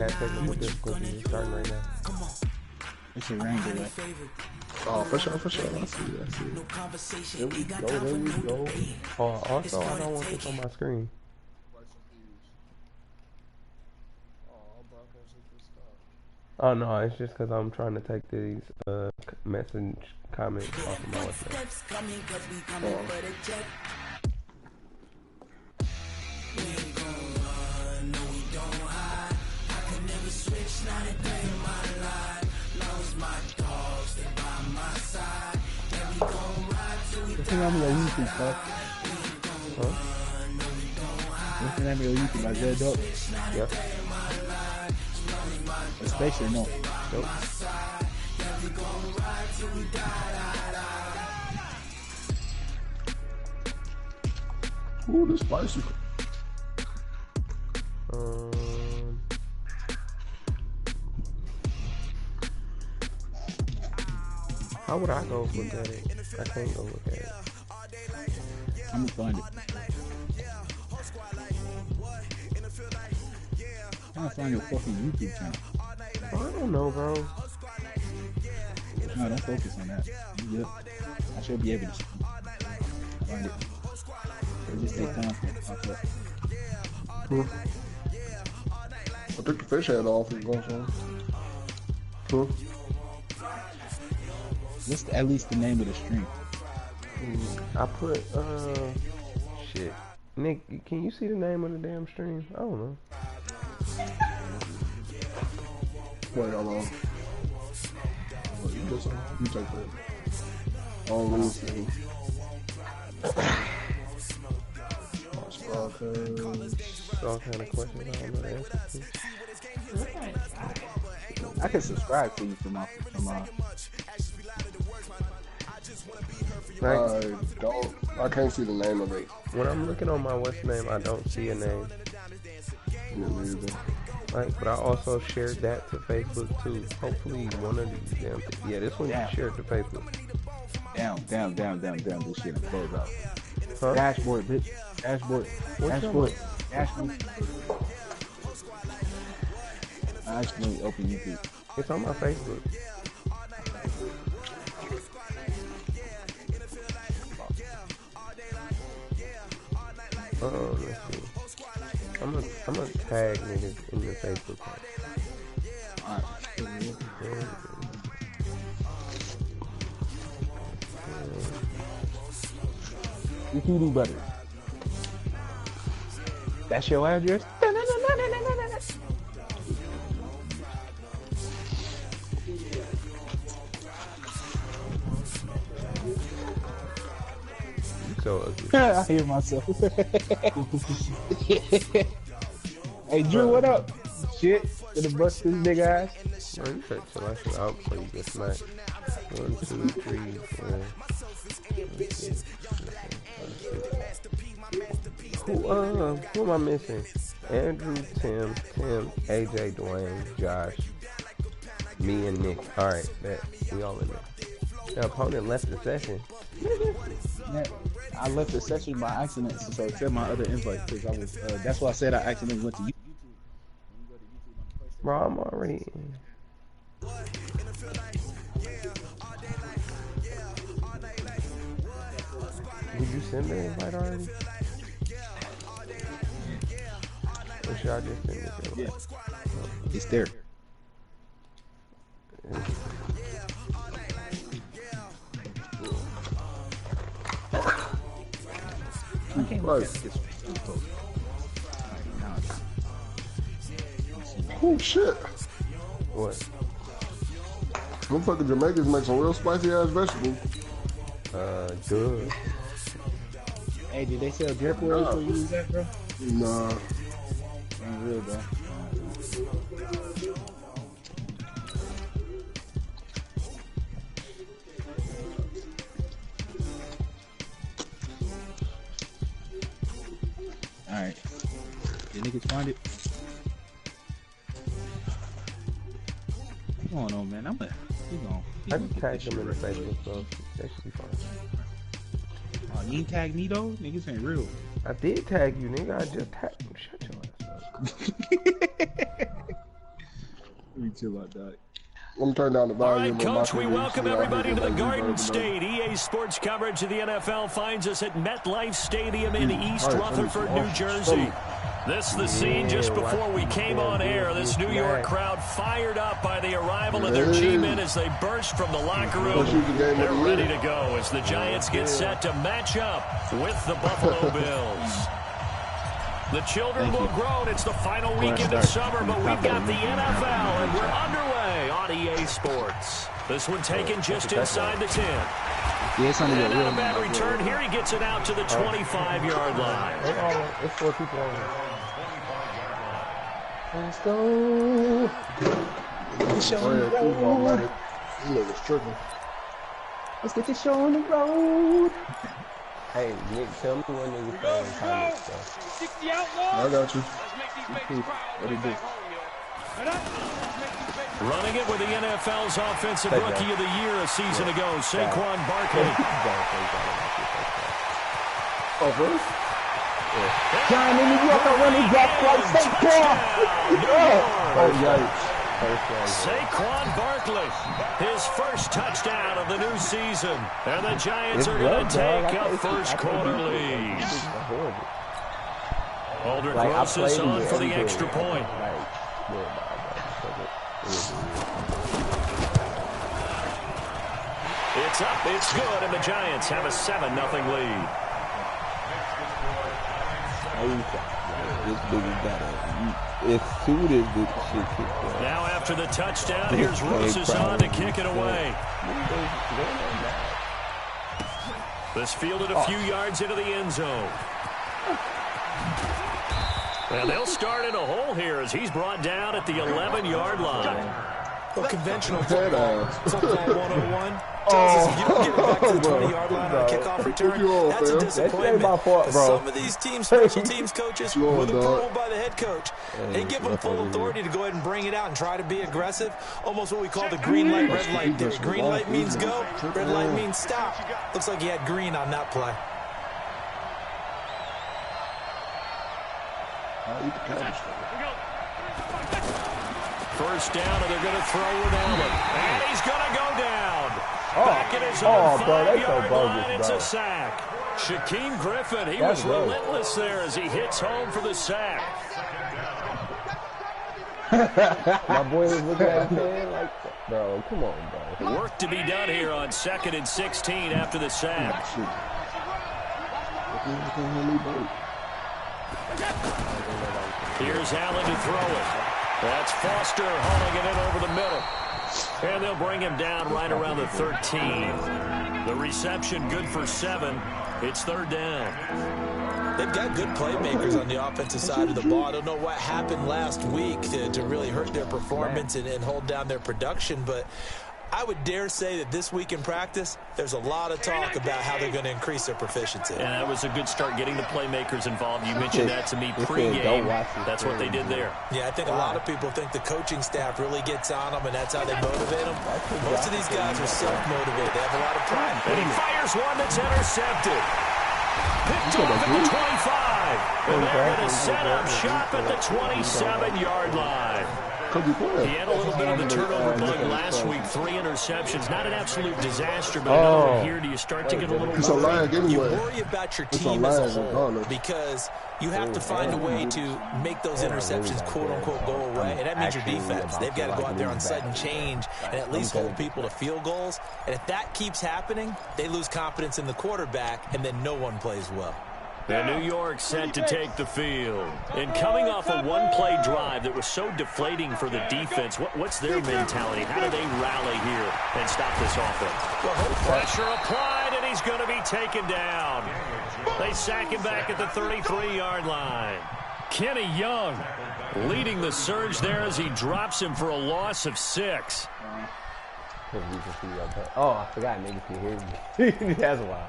That technical difficulty is starting right now. It's a rain delay. Oh, for sure, for sure. I see it, I see it. There we go, there we go. Oh, also, I don't want this on my screen. Oh no, it's just because I'm trying to take these message comments off of my website. What's the name of your YouTube, bro? Huh? What's the name of your YouTube? By Zed Dope? Yep. A space or no? Nope. Ooh, this spicy. How would I go look at it? I can't go look at it. I'm gonna find it. I'm trying to find your fucking YouTube channel. Oh, I don't know, bro. No, don't focus on that. You good? I should be able to find it. It just takes time for it to pop up. I took the fish head off and going on. What's at least the name of the stream? I put, shit. Nick, can you see the name of the damn stream? I don't know. Wait, hold on. You take that. Oh, let me see. All kind of questions I don't know the answer to. I can subscribe to you from my I can't see the name of it. When I'm looking on my what's name, I don't see a name. Like, but I also shared that to Facebook too. Hopefully one of these damn things. Yeah, this one you shared to Facebook. Damn, this shit close out. Huh? Dashboard, bitch. Dashboard. I actually open YouTube. It's on my Facebook. Let's see. I'm gonna tag niggas in the Facebook page. Alright. You can do better. That's your address? So ugly. I hear myself. Hey Drew, what up? Shit, gonna bust this big ass. Man, you should chill that shit out before you get smacked. 1, 2, 3, 4. Who am I missing? Andrew, Tim, AJ, Dwayne, Josh, me, and Nick. Alright, bet. We all in there. The opponent left the session. Yeah, I left the session by accident, so accept my other invite because I was. That's why I said I accidentally went to YouTube. Bro, I'm already in. Did you send the invite already? Or should I just send it? Yeah, it's there. I can't look at this post. Oh shit. What? Them fucking Jamaicans make some real spicy ass vegetables. Good. Hey, did they sell jerk oil for you, that, bro? Nah. Ain't real, bro. Alright. Did niggas find it? What's going on, man? I just tagged them in the Facebook, so they should be fine. Oh, you ain't tag me though? Niggas ain't real. I did tag you, nigga. I just tagged you. Shut your ass up. me too about that. Let me turn down the All volume. right, Coach, we welcome everybody to the Garden State. EA Sports coverage of the NFL finds us at MetLife Stadium in East Rutherford, New Jersey. This is the scene just before we came on air. This New York crowd fired up by the arrival of their G-men as they burst from the locker room. They're ready to go as the Giants get set to match up with the Buffalo Bills. The children will grow. It's the final weekend of summer, but we've got the NFL, and we're underway on EA Sports. This one taken just inside the 10. And not a bad return here. He gets it out to the 25-yard line. It's 4 people on there. Let's go. Get the show on the road. Let's get the show on the road. Hey, Nick, tell me when niggas play in college stuff. I got you. What do you do? Running it with the NFL's Offensive Rookie of the Year a season ago, Saquon Barkley. Oh, first? John in New York, running back like Saquon. Oh, yikes. Saquon Barkley, his first touchdown of the new season. And the Giants are going to take a first quarter lead. Aldrich Rosas on for the extra point. It's up, it's good, and the Giants have a 7-0 lead. As soon as this shit kicks off. Now after the touchdown, here's Rosas on to kick it away. This fielded a few yards into the end zone. And they'll start in a hole here as he's brought down at the 11-yard line. Well, conventional football 101 tells us if you don't get it back to the 20-yard line on a kickoff return, that's a disappointment. But some of these teams, special teams coaches, with approval by the head coach, they give them full authority to go ahead and bring it out and try to be aggressive, almost what we call the green light, red light theory. Green light means go, red light means stop. Looks like he had green on that play. First down, and they're going to throw with Allen. And he's going to go down. Back at his own 5-yard line, it's a sack. Shaquem Griffin, he was relentless there as he hits home for the sack. My boy was looking at his man like, bro, come on, bro. Work to be done here on 2nd and 16 after the sack. Here's Allen to throw it. That's Foster hauling it in over the middle. And they'll bring him down right around the 13. The reception good for 7. It's 3rd down. They've got good playmakers on the offensive side of the ball. I don't know what happened last week to really hurt their performance and hold down their production, but I would dare say that this week in practice, there's a lot of talk about how they're going to increase their proficiency. And that was a good start getting the playmakers involved. You mentioned that to me pregame. That's what they did there. Yeah, I think a lot of people think the coaching staff really gets on them, and that's how they motivate them. Most of these guys are self-motivated. They have a lot of pride. And he fires one that's intercepted. Picked off at the 25. And they're going to set up shop at the 27-yard line. He had a little bit of the turnover bug last week, 3 interceptions. Not an absolute disaster, but over here, do you start to get a little worried? You worry about your team as a whole because you have to find a way to make those interceptions, quote-unquote, go away, and that means your defense. They've got to go out there on sudden change and at least hold people to field goals. And if that keeps happening, they lose confidence in the quarterback, and then no one plays well. And New York set to take the field. And coming off a one-play drive that was so deflating for the defense, what's their mentality? How do they rally here and stop this offense? Pressure applied, and he's going to be taken down. They sack him back at the 33-yard line. Kenny Young leading the surge there as he drops him for a loss of 6. Oh, I forgot niggas can hear me. That's why.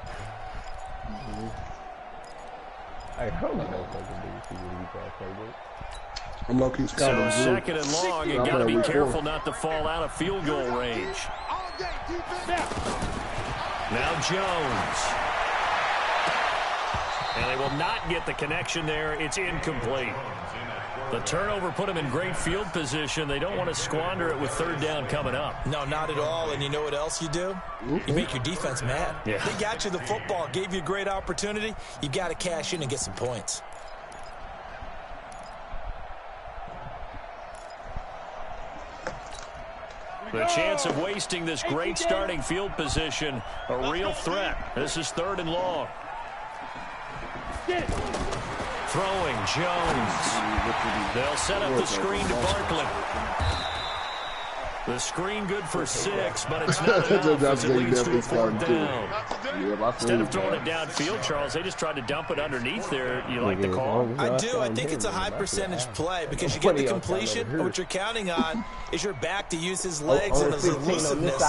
I'm low-key scouting. So 2nd and long, you got to be careful not to fall out of field goal range. Now Jones. And they will not get the connection there. It's incomplete. The turnover put them in great field position. They don't want to squander it with third down coming up. No, not at all. And you know what else you do? You make your defense mad. Yeah. They got you the football, gave you a great opportunity. You got to cash in and get some points. The chance of wasting this great starting field position, a real threat. This is 3rd and long. Throwing Jones. They'll set up the screen to Barkley. The screen good for 6, but it's not enough as it leads to a 4th down. Instead of throwing it downfield, Charles, they just tried to dump it underneath there. You like the call? I do. I think it's a high percentage play because you get the completion, and what you're counting on is your back to use his legs and his elusiveness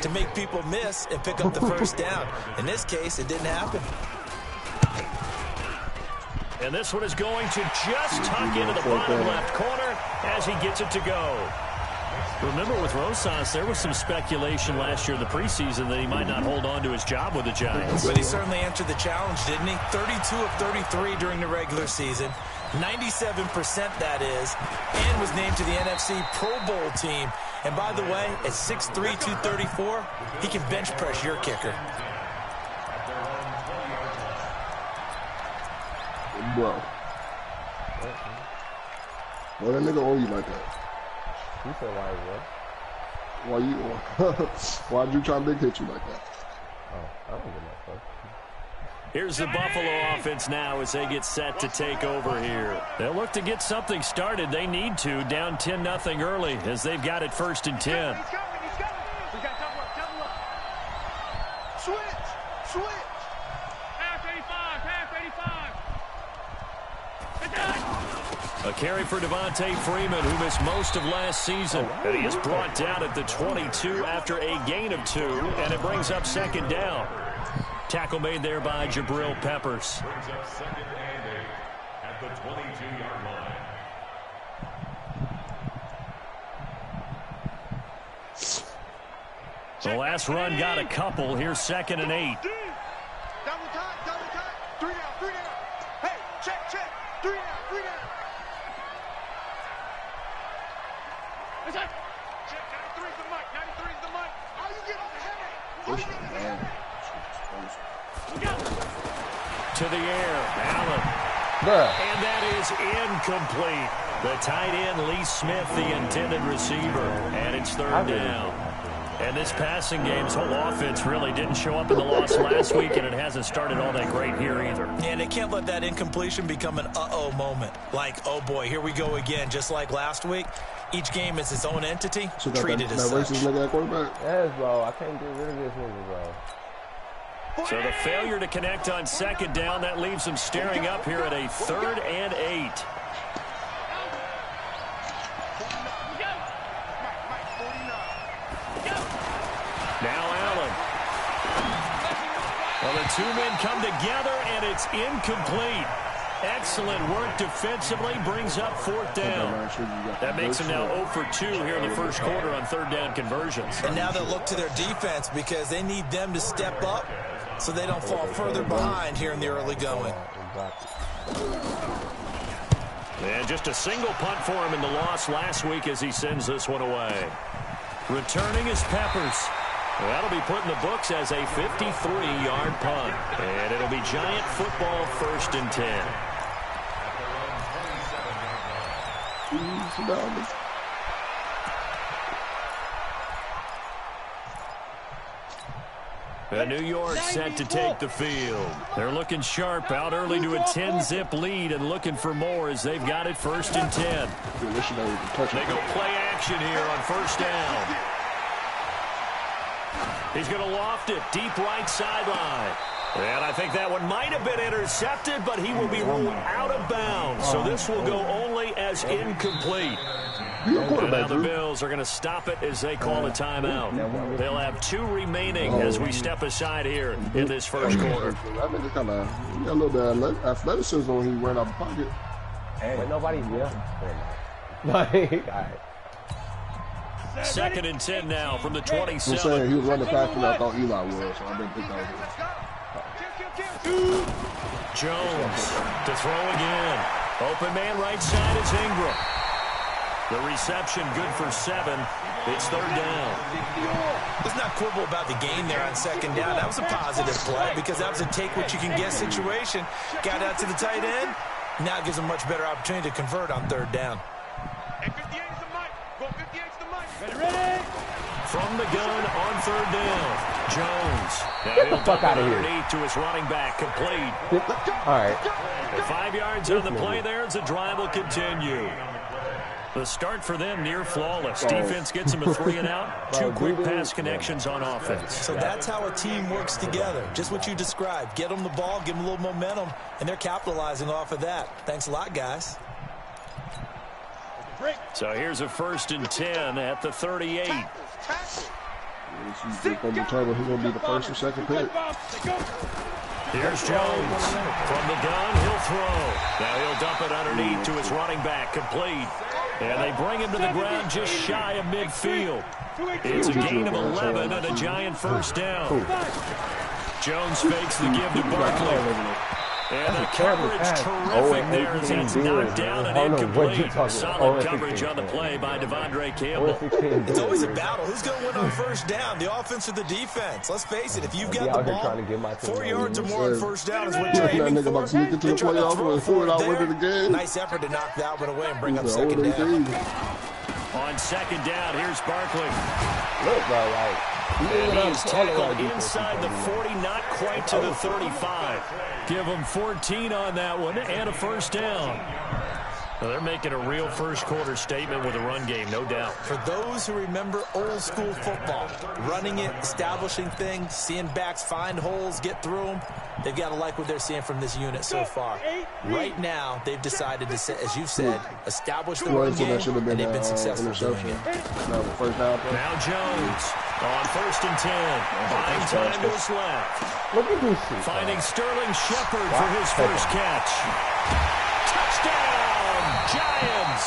to make people miss and pick up the 1st down. In this case, it didn't happen. And this one is going to just tuck into the bottom left corner as he gets it to go. Remember, with Rosas, there was some speculation last year in the preseason that he might not hold on to his job with the Giants. But he certainly answered the challenge, didn't he? 32 of 33 during the regular season, 97% that is, and was named to the NFC Pro Bowl team. And by the way, at 6'3", 234, he can bench press your kicker. Bro. Why that nigga owe you like that? You said why what? Why'd you try to big hit you like that? Oh, I don't get that fuck. Here's the Buffalo offense now as they get set to take over here. They'll look to get something started. They need to, down 10-0 early as they've got it 1st and 10. He's coming. We got double up. Switch. Pass 85. A carry for Devontae Freeman, who missed most of last season. And he is brought down at the 22 after a gain of 2, and it brings up 2nd down. Tackle made there by Jabril Peppers. Brings up 2nd and 8 at the 22-yard line. The last run got a couple. Here's 2nd and 8. Double time. 3 down. Hey, check. 3 down. Check, 93's the mic. Oh, you get on the head. To the air, Allen. And that is incomplete. The tight end, Lee Smith, the intended receiver. And it's 3rd down. And this passing game's whole offense really didn't show up in the loss last week, and it hasn't started all that great here either. And they can't let that incompletion become an uh-oh moment. Like, oh boy, here we go again, just like last week. Each game is its own entity, treated as such. Yes, bro. I can't get rid of this nigga, bro. So the failure to connect on 2nd down, that leaves them staring up here at a 3rd and 8. Now Allen. Well, the 2 men come together, and it's incomplete. Excellent work defensively, brings up 4th down. That makes them now 0 for 2 here in the 1st quarter on 3rd down conversions. And now they'll look to their defense because they need them to step up so they don't fall further behind here in the early going. And just a single punt for him in the loss last week as he sends this one away. Returning is Peppers. That'll be put in the books as a 53-yard punt. And it'll be Giant football 1st and 10. And New York set to take the field. They're looking sharp, out early to a 10-zip lead and looking for more as they've got it 1st and 10. They go play action here on 1st down. He's going to loft it deep right sideline. And I think that one might have been intercepted, but he will be ruled out of bounds. So this will go only as incomplete. And now the Bills are going to stop it as they call a timeout. They'll have 2 remaining as we step aside here in this 1st quarter. I think it's kind of a little bit of athleticism when he ran out of the pocket. But nobody's Like, all right. 2nd and 10 now from the 27. I'm saying he was running faster than I thought Eli was, so I didn't think that was Jones to throw again. Open man right side is Ingram. The reception good for 7. It's 3rd down. Let's not quibble about the gain there on 2nd down. That was a positive play because that was a take-what-you-can-get situation. Got out to the tight end. Now it gives them much better opportunity to convert on 3rd down. From the gun on 3rd down, Jones. Now Get the fuck out of here. Underneath to his running back, complete. All right. 5 yards on the play there as the drive will continue. The start for them near flawless. Defense gets them a 3 and out. 2 quick pass connections on offense. So that's how a team works together. Just what you described. Get them the ball, give them a little momentum, and they're capitalizing off of that. Thanks a lot, guys. So here's a 1st and 10 at the 38. He's going to be the 1st or 2nd pick. Here's Jones. From the gun, he'll throw. Now he'll dump it underneath to his running back, complete. And they bring him to the ground just shy of midfield. It's a gain of 11 and a giant 1st down. Jones fakes the give to Barkley. And the coverage terrific there as it's knocked down and incomplete. Solid coverage on the play by Devondre Campbell. It's always a battle. Who's going to win on 1st down, the offense or the defense? Let's face it, if you've got the ball, 4 yards or more on 1st down is what you're aiming for. They try to throw there. Nice effort to knock that one away and bring up 2nd down. On 2nd down, here's Barkley. Look, bro, like. And he's tackled inside the 40, not quite to the 35. Give him 14 on that one and a 1st down. Well, they're making a real first-quarter statement with a run game, no doubt. For those who remember old-school football, running it, establishing things, seeing backs find holes, get through them, they've got to like what they're seeing from this unit so far. Right now, they've decided to, as you've said, establish the run game, and they've been successful doing it. Now Jones on 1st and 10. Buying time to his left. Look at this shit. Finding Sterling Shepard for his 1st catch. Touchdown, Giants.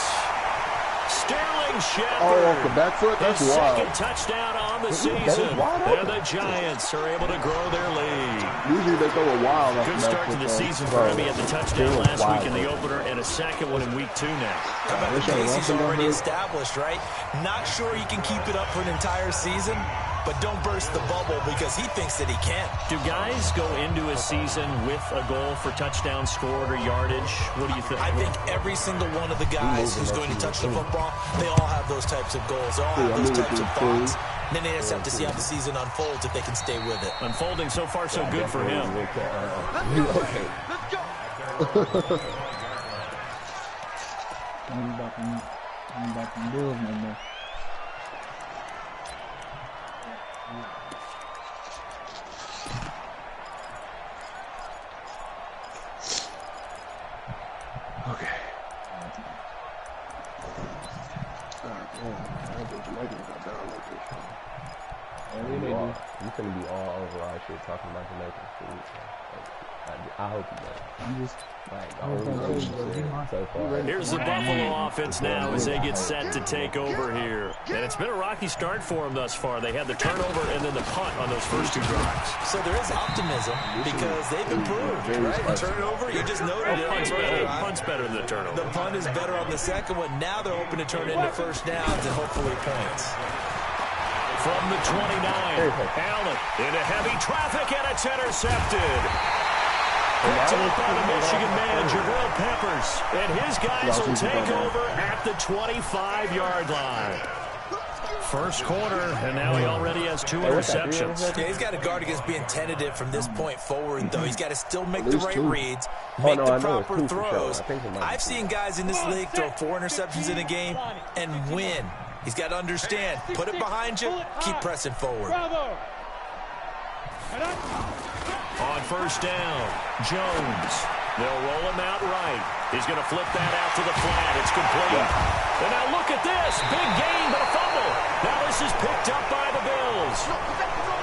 Sterling Shepard. Oh, off the back foot? That's his wild. 2nd touchdown on the season. And the Giants are able to grow their lead. Usually they throw a wild off Good the start back to the foot, season for him. He had the touchdown last week in the opener and a 2nd one in week 2 now. How about the pace he's already established, right? Not sure he can keep it up for an entire season, but don't burst the bubble because he thinks that he can. Do guys go into a season with a goal for touchdown scored or yardage? What do you think? I think every single one of the guys who's going to touch the football, they all have those types of goals. They all have those types of thoughts. And then they just have to see how the season unfolds if they can stay with it. Unfolding so far so good for him. I'm back in Bills no more. Okay. I think Jamaica got down like this. You finna be all over our shit talking about Jamaican food. I hope you don't. I'm just So far. Here's the Buffalo offense now as they get set to take over here. And it's been a rocky start for them thus far. They had the turnover and then the punt on those first 2 drives. So there is optimism because they've improved, right? The turnover, you just noted it. Punt's better than the turnover. The punt is better on the 2nd one. Now they're hoping to turn into 1st downs and hopefully points. From the 29, Allen into heavy traffic and it's intercepted. Picked up by the Michigan man, Jabril Peppers. And his guys will take over at the 25-yard line. First quarter, and now he already has 2 interceptions. Yeah, he's got to guard against being tentative from this point forward, though. He's got to still make the right reads, make the proper throws. I've seen guys in this league throw 4 interceptions in a game and win. He's got to understand, put it behind you, keep pressing forward. On first down, Jones. They'll roll him out right. He's going to flip that out to the flat. It's complete. And now look at this. Big gain, but a fumble. Now this is picked up by the Bills.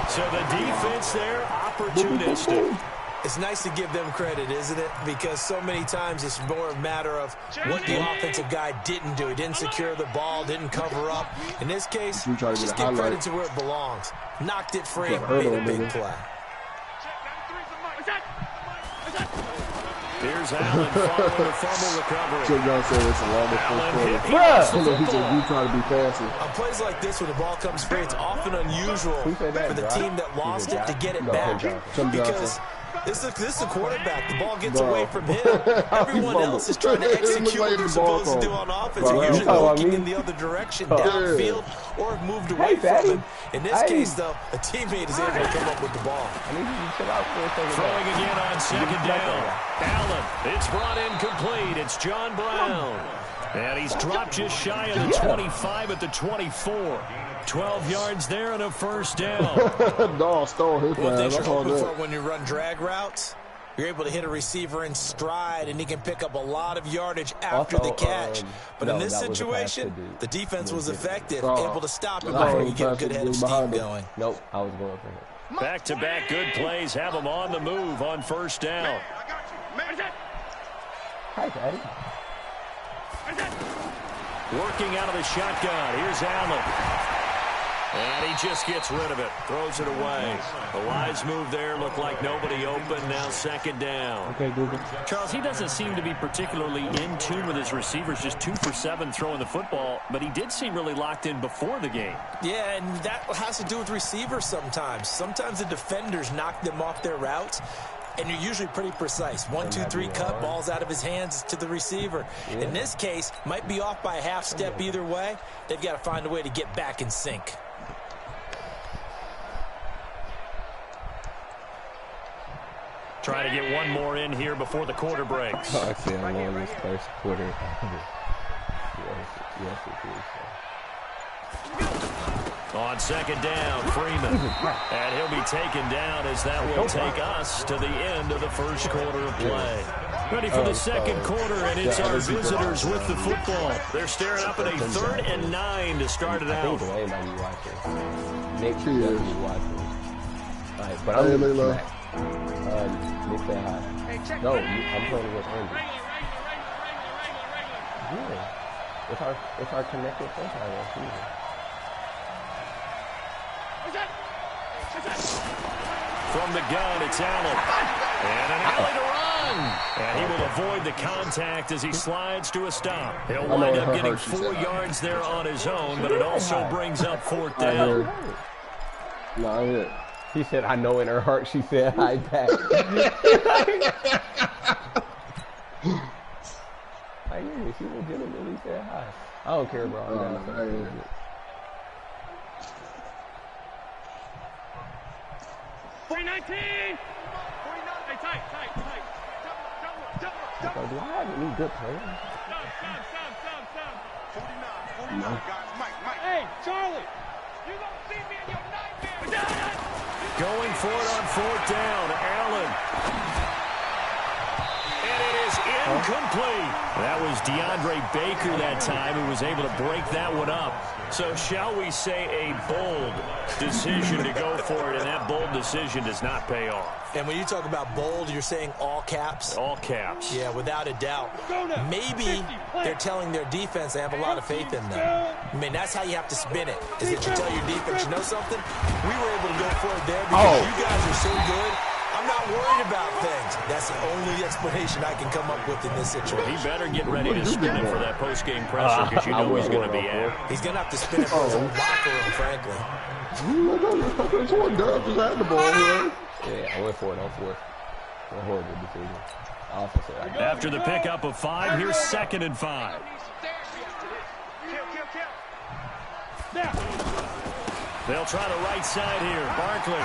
So the defense there, opportunistic. It's nice to give them credit, isn't it? Because so many times it's more a matter of what the offensive guy didn't do. He didn't secure the ball, didn't cover up. In this case, just give credit to where it belongs. Knocked it free, made a big play. Here's Allen following the fumble recovery. Chip Young said it's a long fourth quarter. He trying to be fancy. On plays like this, when the ball comes free, it's often unusual for the team that lost it to get it back. Because this is a quarterback. The ball gets away from him. Everyone else is trying to execute what they're supposed to do on offense. They're usually looking in the other direction, downfield, or have moved away from it. In this case, though, a teammate is able to come up with the ball. Throwing again on second down. Allen, it's brought in complete. It's John Brown. And he's dropped just shy of the 25 at the 24. 12 yards there and a first down. Dawg stole his One thing you're hoping for when you run drag routes, you're able to hit a receiver in stride, and he can pick up a lot of yardage after the catch. But in this situation, the defense was effective, able to stop him before you get a good head of steam going. Nope, I was going for him. Back-to-back good plays have him on the move on first down. Hi, Daddy. Working out of the shotgun. Here's Allen. And he just gets rid of it. Throws it away. A wise move there. Looked like nobody open. Now second down. Okay, Google. Charles, he doesn't seem to be particularly in tune with his receivers. Just 2 for 7 throwing the football. But he did seem really locked in before the game. Yeah, and that has to do with receivers sometimes. Sometimes the defenders knock them off their routes. And you're usually pretty precise. 1, 2, 3 cut, balls out of his hands to the receiver. Yeah. In this case, might be off by a half step either way. They've got to find a way to get back in sync. Trying to get one more in here before the quarter breaks. Oh, I see how long this first quarter. yes, it is. On second down, Freeman. And he'll be taken down as that will take us to the end of the first quarter of play. Ready for the second quarter, and it's our visitors with the football. They're staring up at a 3rd and 9 to start it out. I think Dwayne might be watching. Nick should be watching. All right, but I'm going to back. Nick say hi. No, I'm playing with Andy. Yeah. It's our connected profile season. From the gun, it's Allen. And an alley to run. And he will avoid the contact as he slides to a stop. He'll wind up getting 4 yards there on his own, but it also brings up 4th down. No, I hear it. He said, I know in her heart she said hi back. I hear you. She legitimately said hi. I don't care, bro. I hear it. So do I have any good players? No. Hey, Charlie, you don't see me in your nightmares. Going for it on 4th down, Allen. And it is incomplete. That was DeAndre Baker that time who was able to break that one up. So shall we say a bold decision to go for it, and that bold decision does not pay off. And when you talk about bold, you're saying all caps? All caps. Yeah, without a doubt. Maybe they're telling their defense they have a lot of faith in them. I mean, that's how you have to spin it, is that you tell your defense, you know something? We were able to go for it there because you guys are so good. I'm not worried about things. That's the only explanation I can come up with in this situation. He better get ready to spin it for that post-game pressure because you know he's going to be out. He's going to have to spin it for his own locker room, frankly. It's one dub just had the ball here. Yeah, I went for it on 4th. A horrible decision. I also said I After the pickup of 5, here's 2nd and 5. They'll try the right side here. Barkley.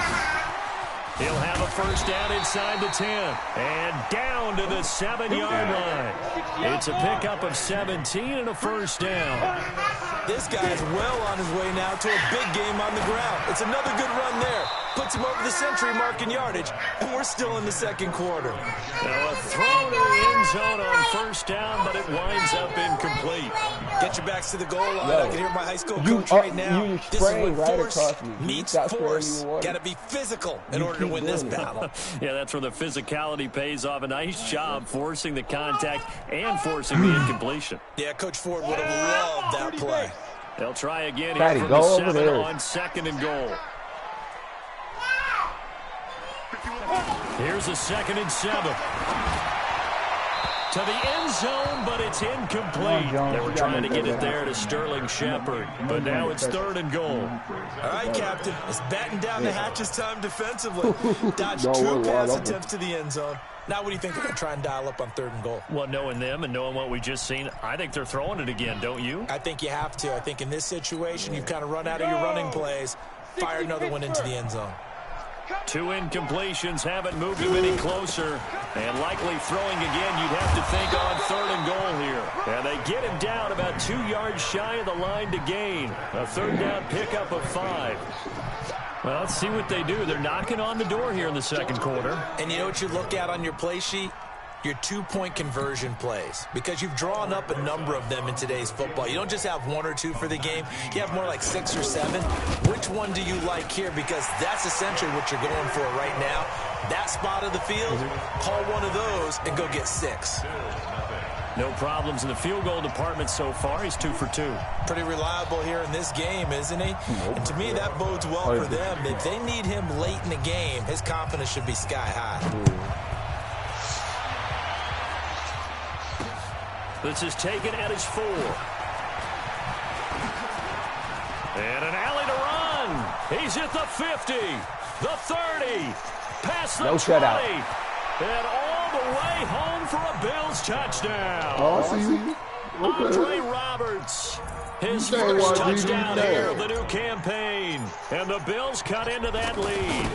He'll have a first down inside the 10. And down to the 7-yard line. It's a pickup of 17 and a first down. This guy is well on his way now to a big game on the ground. It's another good run there. Puts him over the century mark in yardage, and we're still in the second quarter. Now a throw to the end zone on first down, but it winds up incomplete. Get your backs to the goal line. I can hear my high school coach right now. This is when force meets force. Got to be physical in order to win this battle. Yeah, that's where the physicality pays off. A nice job forcing the contact and forcing the incompletion. Yeah, Coach Ford would have loved that play. They'll try again here from the 7 on 2nd and goal. Here's a 2nd and 7. To the end zone, but it's incomplete. They were trying to get it there to Sterling Shepard, but now it's 3rd and goal. All right, Captain. It's batten down the hatches time defensively. Dodge 2 pass attempts to the end zone. Now what do you think they're going to try and dial up on 3rd and goal? Well, knowing them and knowing what we just seen, I think they're throwing it again, don't you? I think you have to. I think in this situation, you've kind of run out of your running plays. Fire another one into the end zone. 2 incompletions haven't moved him any closer. And likely throwing again, you'd have to think on 3rd and goal here. And they get him down about 2 yards shy of the line to gain. A 3rd down pickup of 5. Well, let's see what they do. They're knocking on the door here in the 2nd quarter. And you know what you look at on your play sheet? Your 2-point conversion plays, because you've drawn up a number of them in today's football. You don't just have 1 or 2 for the game. You have more like 6 or 7. Which one do you like here? Because that's essentially what you're going for right now. That spot of the field, call one of those and go get 6. No problems in the field goal department so far. He's 2 for 2. Pretty reliable here in this game, isn't he? And to me, that bodes well for them. If they need him late in the game, his confidence should be sky high. This is taken at his 4. And an alley to run. He's at the 50, the 30, past the 20. Shutout. And all the way home for a Bills touchdown. Oh, I see you. Andre Roberts. His first touchdown here of the new campaign. And the Bills cut into that lead.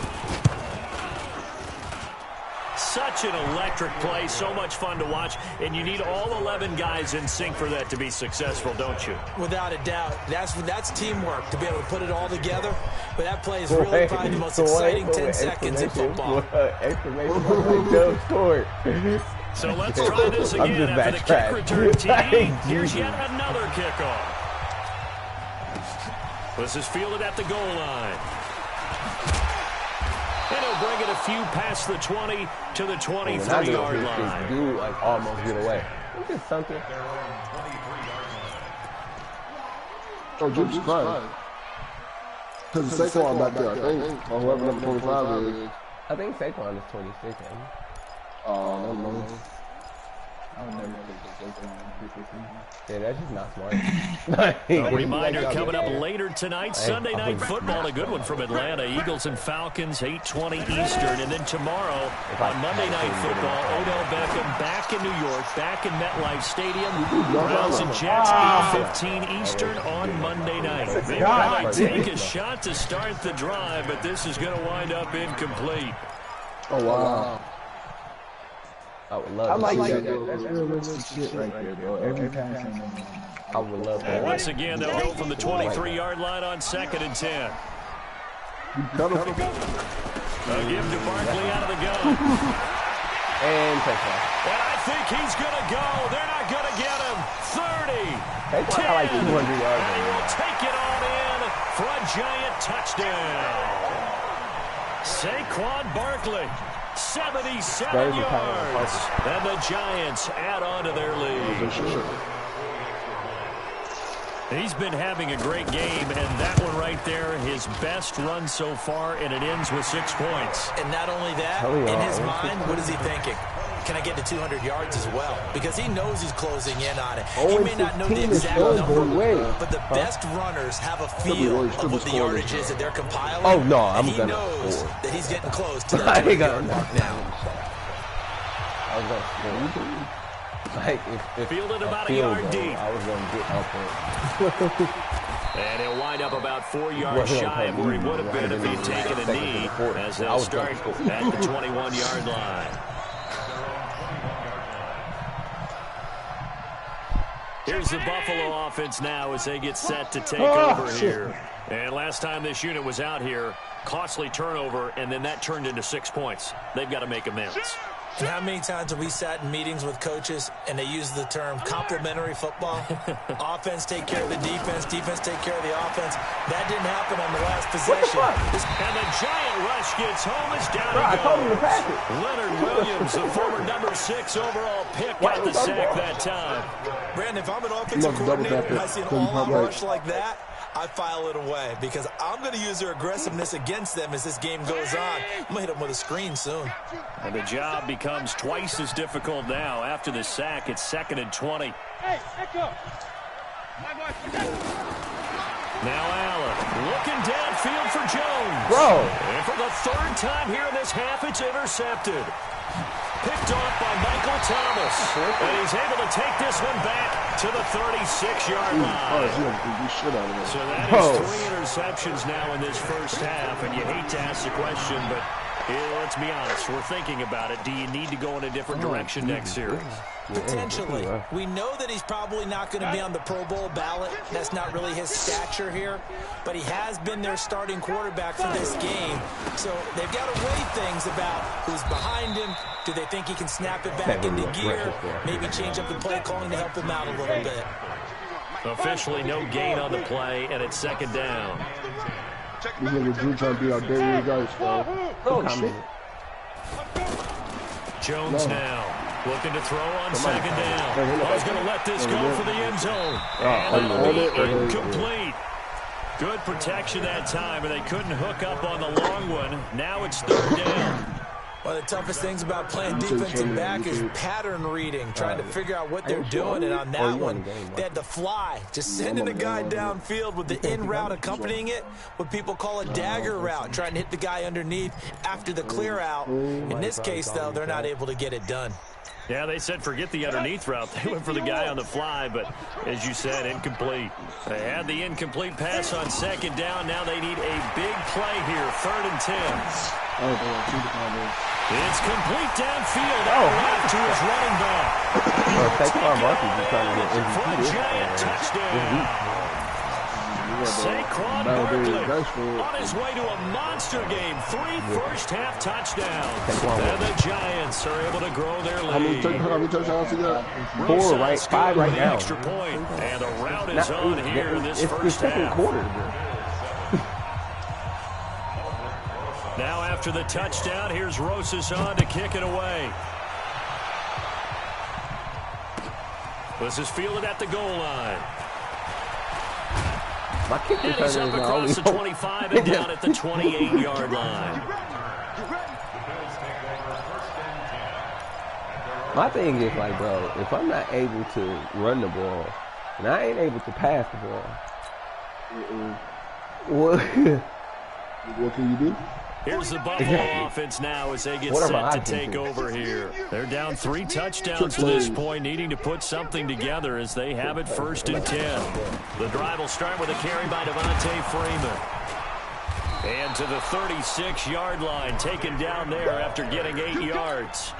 Such an electric play, so much fun to watch, and you need all 11 guys in sync for that to be successful, don't you? Without a doubt. That's teamwork, to be able to put it all together. But that play is really probably the most exciting 10 seconds in football. So let's try this again after the kick return TD. Here's yet another kickoff. This is fielded at the goal line. And he'll bring it a few past the 20 to the 23-yard line. Dude, like, almost get away. Look at something. Oh, Jim's fine. Because it's Saquon back there, I think. Or whoever number 25 is. I think Saquon is 26, ain't he? Oh, I don't know. I would never take Saquon. Yeah, that's just not smart. A reminder coming up later tonight, Sunday Night Football, a good one from Atlanta. Eagles and Falcons, 8:20 Eastern. And then tomorrow on Monday Night Football, Odell Beckham back in New York, back in MetLife Stadium. Browns and Jets, 8:15 Eastern on Monday night. They might take a shot to start the drive, but this is going to wind up incomplete. Oh, wow. I would love I like that. that. That's realistic shit right there, bro. Every time. I would love that. Once again, they'll go from the 23-yard line on 2nd and 10. Cut him. They'll give to Barkley out of the gun. And touchdown. And I think he's going to go. They're not going to get him. 30. Saquon got like 200 yards. And he will take it on in for a giant touchdown. Saquon Barkley, 77 yards. And the Giants add on to their lead. He's been having a great game, and that one right there, his best run so far, and it ends with 6 points. And not only that, in his mind, what is he thinking? Can I get to 200 yards as well? Because he knows he's closing in on it. He may not know the exact number, but the best runners have a feel of what the yardage is that they're compiling. Oh, no, I'm going to knows that he's getting close to that 20-yard mark now. I was going to score. Like, if fielded about a yard deep. I was going to get out there. And he'll wind up about 4 yards shy of where he would have been if he'd taken a knee, as they'll start at the 21-yard line. Here's the Buffalo offense now as they get set to take over here. And last time this unit was out here, costly turnover, and then that turned into 6 points. They've got to make amends. And how many times have we sat in meetings with coaches and they use the term complementary football? Offense take care of the defense, defense take care of the offense. That didn't happen on the last possession. And the giant rush gets home. It's down to go. Leonard Williams, the former number 6 overall pick, got the sack that time. Brandon, if I'm an offensive coordinator and I see an all-out rush like that, I file it away because I'm going to use their aggressiveness against them as this game goes on. I'm going to hit them with a screen soon. And the job becomes twice as difficult now. After the sack, it's 2nd and 20. Hey, echo. Now Allen looking downfield for Jones. Bro. And for the 3rd time here in this half, it's intercepted. Picked off by Michael Thomas. And he's able to take this one back to the 36-yard line. So that is 3 interceptions now in this first half. And you hate to ask the question, but let's be honest. We're thinking about it. Do you need to go in a different direction next series? Potentially. We know that he's probably not going to be on the Pro Bowl ballot. That's not really his stature here. But he has been their starting quarterback for this game. So they've got to weigh things about who's behind him. Do they think he can snap it back into gear? Maybe change up the play calling to help him out a little bit. Officially no gain on the play, and it's 2nd down. These niggas Drew trying to be out there, you guys, bro. Oh, shit. Jones now looking to throw on 2nd down. He's going to let this go for the end zone. And it'll be incomplete. Good protection that time, and they couldn't hook up on the long one. Now it's 3rd down. One of the toughest things about playing defensive back is pattern reading, trying to figure out what they're doing. And on that one, they had to fly, just sending a guy downfield with the in route accompanying it, what people call a dagger route, trying to hit the guy underneath after the clear out. In this case, though, they're not able to get it done. Yeah, they said forget the underneath route. They went for the guy on the fly, but as you said, incomplete. They had the incomplete pass on 2nd down. Now they need a big play here, 3rd and 10. It's complete downfield out left to his running back. For a giant touchdown. Saquon Barkley on his way to a monster game. 3 first-half touchdowns. And the Giants are able to grow their lead. How many touchdowns you got? 4, right? 5 right now. Extra point. And the route is on here in this first half. Now after the touchdown, here's Rosas on to kick it away. This is fielded at the goal line. My kick and he's up across the 25 and down at the 28-yard line. My thing is, like, bro, if I'm not able to run the ball, and I ain't able to pass the ball, what can you do? Here's the Buffalo offense now as they get set to take over here. They're down 3 touchdowns to this point, needing to put something together as they have it 1st and 10. The drive will start with a carry by Devontae Freeman. And to the 36-yard line, taken down there after getting 8 yards.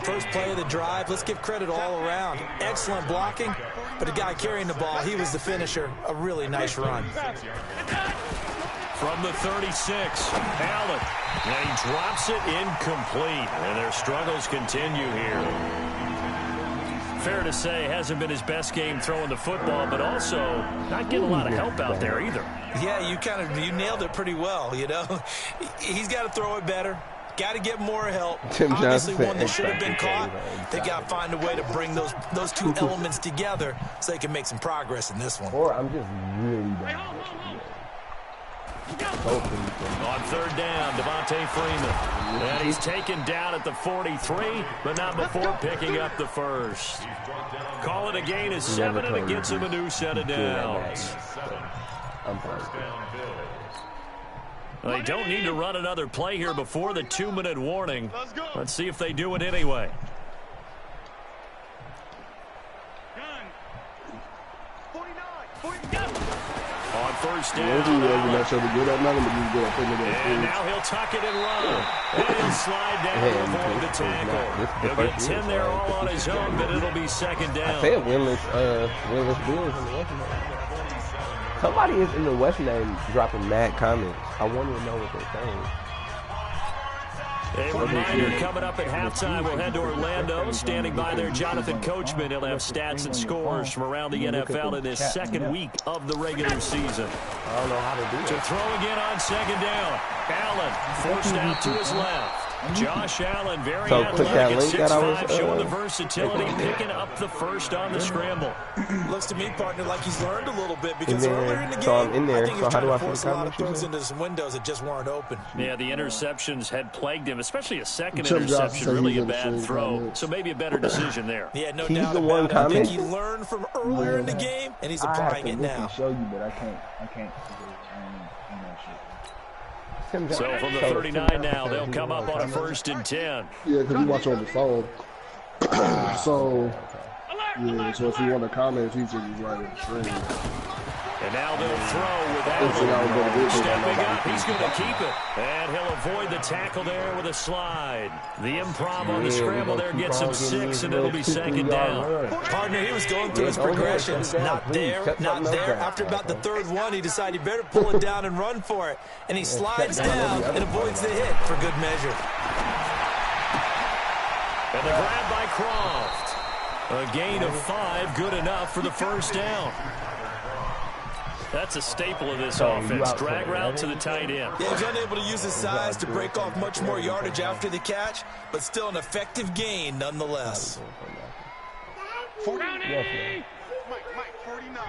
First play of the drive, let's give credit all around. Excellent blocking, but the guy carrying the ball, he was the finisher. A really nice run. From the 36, Allen, and he drops it incomplete, and their struggles continue here. Fair to say, hasn't been his best game throwing the football, but also not getting a lot of help out there either. Yeah, you nailed it pretty well, you know. He's got to throw it better. Got to get more help. Obviously, one that should have been caught. They got to find a way to bring those 2 elements together so they can make some progress in this one. Or I'm just really bad. On 3rd down, Devontae Freeman. And he's taken down at the 43, but not before picking up the first. Call it a gain of 7, and it gets him a new set of downs. They don't need to run another play here before the 2-minute warning. Let's see if they do it anyway. On 1st down. And now he'll tuck it and run. And he'll slide down to avoid the tackle. He'll get 10 there all on his own, but it'll be 2nd down. I said winless Bills in the West name. Somebody is in the West name dropping mad comments. I want to know what they're saying. A reminder coming up at halftime, we'll head to Orlando. Standing by there, Jonathan Coachman. He'll have stats and scores from around the NFL in this 2nd week of the regular season. I don't know how to do it. To throw again on 2nd down. Allen forced out to his left. Josh Allen, very So athletic click that at link that I 6'5", was, showing the versatility, picking up the first on the scramble. Looks to me, partner, like he's learned a little bit In because there. earlier in the game, So I'm in there. I think he So was how trying do I to force see a the lot of comments, you throws said? into some windows that just weren't open. Yeah, the interceptions had plagued him, especially a second Tim Johnson interception, said really he's a in the bad stream throw. comments. So maybe a better decision there. Yeah, no He's doubt the one about it. I think he commenting? learned from earlier in the game, and he's applying it now. I have to show you, but I can't. I ain't that shit. So from the 39 now, they'll come up on a 1st and 10. Yeah, because we watch on the phone. So, yeah, so if you want to comment, he's just right in the stream. And now they'll throw with Allen. Stepping up, he's going to keep it. And he'll avoid the tackle there with a slide. The improv on the scramble there gets him 6, and it'll be 2nd down. Partner, he was going through his progressions. Not there, not there. After about the 3rd one, he decided he better pull it down and run for it. And he slides down and avoids the hit for good measure. And the grab by Croft. A gain of 5, good enough for the 1st down. That's a staple of this offense. Drag route to the tight end. Yeah, he's unable to use his size to break off much more yardage after the catch, but still an effective gain nonetheless. 49. Mike, 49.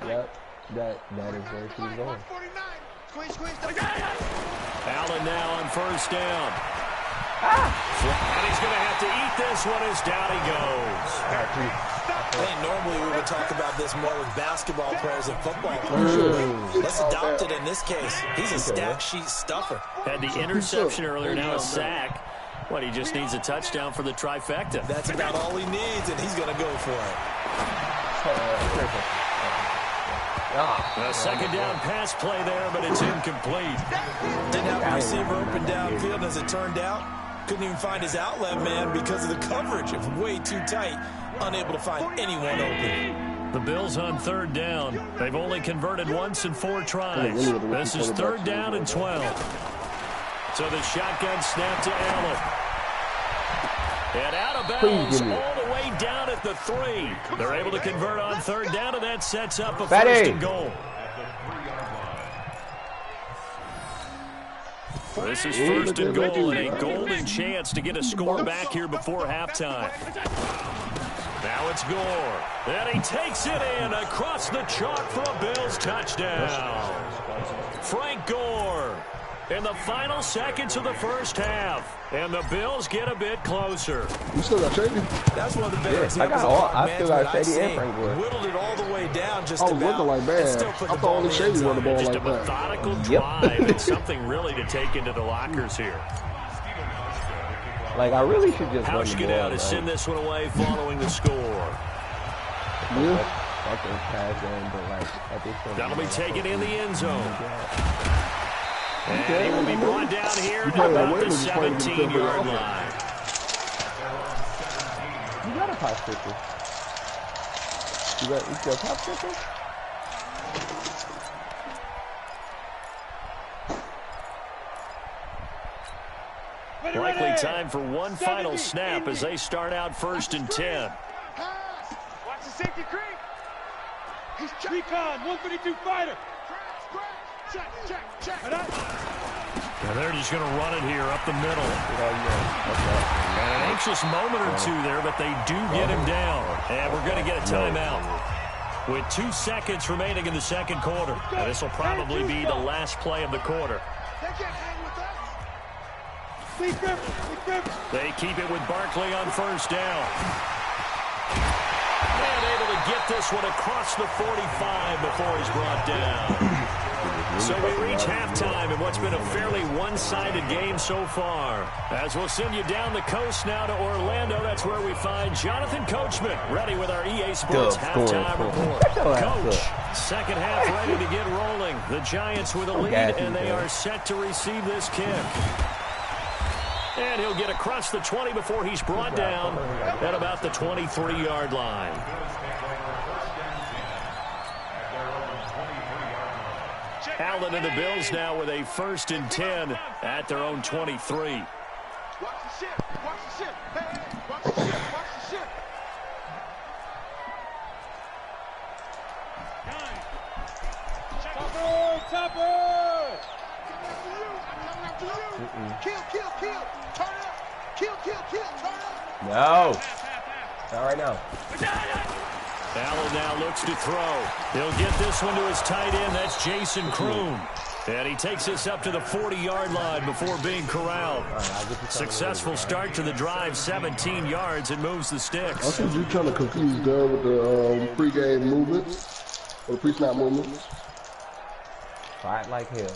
Yep. That is where she's going. 49. Squeeze. Allen now on 1st down. And he's going to have to eat this one as down he goes. Hey, normally we would talk about this more with basketball players and football players. Let's adopt it in this case. He's a stat sheet stuffer. Had the interception earlier, now a sack. What, he just needs a touchdown for the trifecta. That's about all he needs, and he's going to go for it. A 2nd down pass play there, but it's incomplete. Didn't have a receiver open downfield, as it turned out. Couldn't even find his outlet man because of the coverage. It was way too tight. Unable to find anyone open. The Bills on 3rd down. They've only converted once in 4 tries. This is 3rd down and 12. So the shotgun snap to Allen. And out of bounds all the way down at the 3. They're able to convert on 3rd down, and that sets up a 1st and goal. This is 1st and goal, and a golden chance to get a score back here before halftime. Now it's Gore. And he takes it in across the chalk for a Bills touchdown. Frank Gore in the final seconds of the 1st half. And the Bills get a bit closer. You still got Shady? That's one of the better examples I still got Shady and Frank Gore. Whittled it all the way down just looking like bad. I thought only Shady run the ball Just like a that. methodical drive and something really to take into the lockers here. Like, I really should just run the Hauschka ball. out to send this one away following the score. Yeah. That'll be taken in the end zone. And he will be brought down here at about the 17-yard line. You got a pop sticker. You got a pop sticker? Likely time for one final snap as they start out 1st and 10. Watch the safety creep. He's recon, 132 fighter. Check. And they're just going to run it here up the middle. And an anxious moment or two there, but they do get him down. And we're going to get a timeout with 2 seconds remaining in the 2nd quarter. And this will probably be the last play of the quarter. They can't hang with us. They keep it with Barkley on 1st down. And able to get this one across the 45 before he's brought down. So we reach halftime in what's been a fairly one-sided game so far. As we'll send you down the coast now to Orlando, that's where we find Jonathan Coachman, ready with our EA Sports halftime report. Coach, 2nd half ready to get rolling. The Giants with a lead, and they are set to receive this kick. And he'll get across the 20 before he's brought down at about the 23-yard line. Allen and the Bills now with a 1st and 10 at their own 23. Watch the ship. Hey, watch the ship. Topper! Kill, kill, kill. Turn up. Kill, kill, kill. Turn up. No. Not right now. Allen now looks to throw. He'll get this one to his tight end. That's Jason Kroon. And he takes this up to the 40-yard line before being corralled. Successful start to the drive, 17 yards, and moves the sticks. I think you're trying to confuse Dub with the pregame movements, or the pre-snap movements. Fight like hell.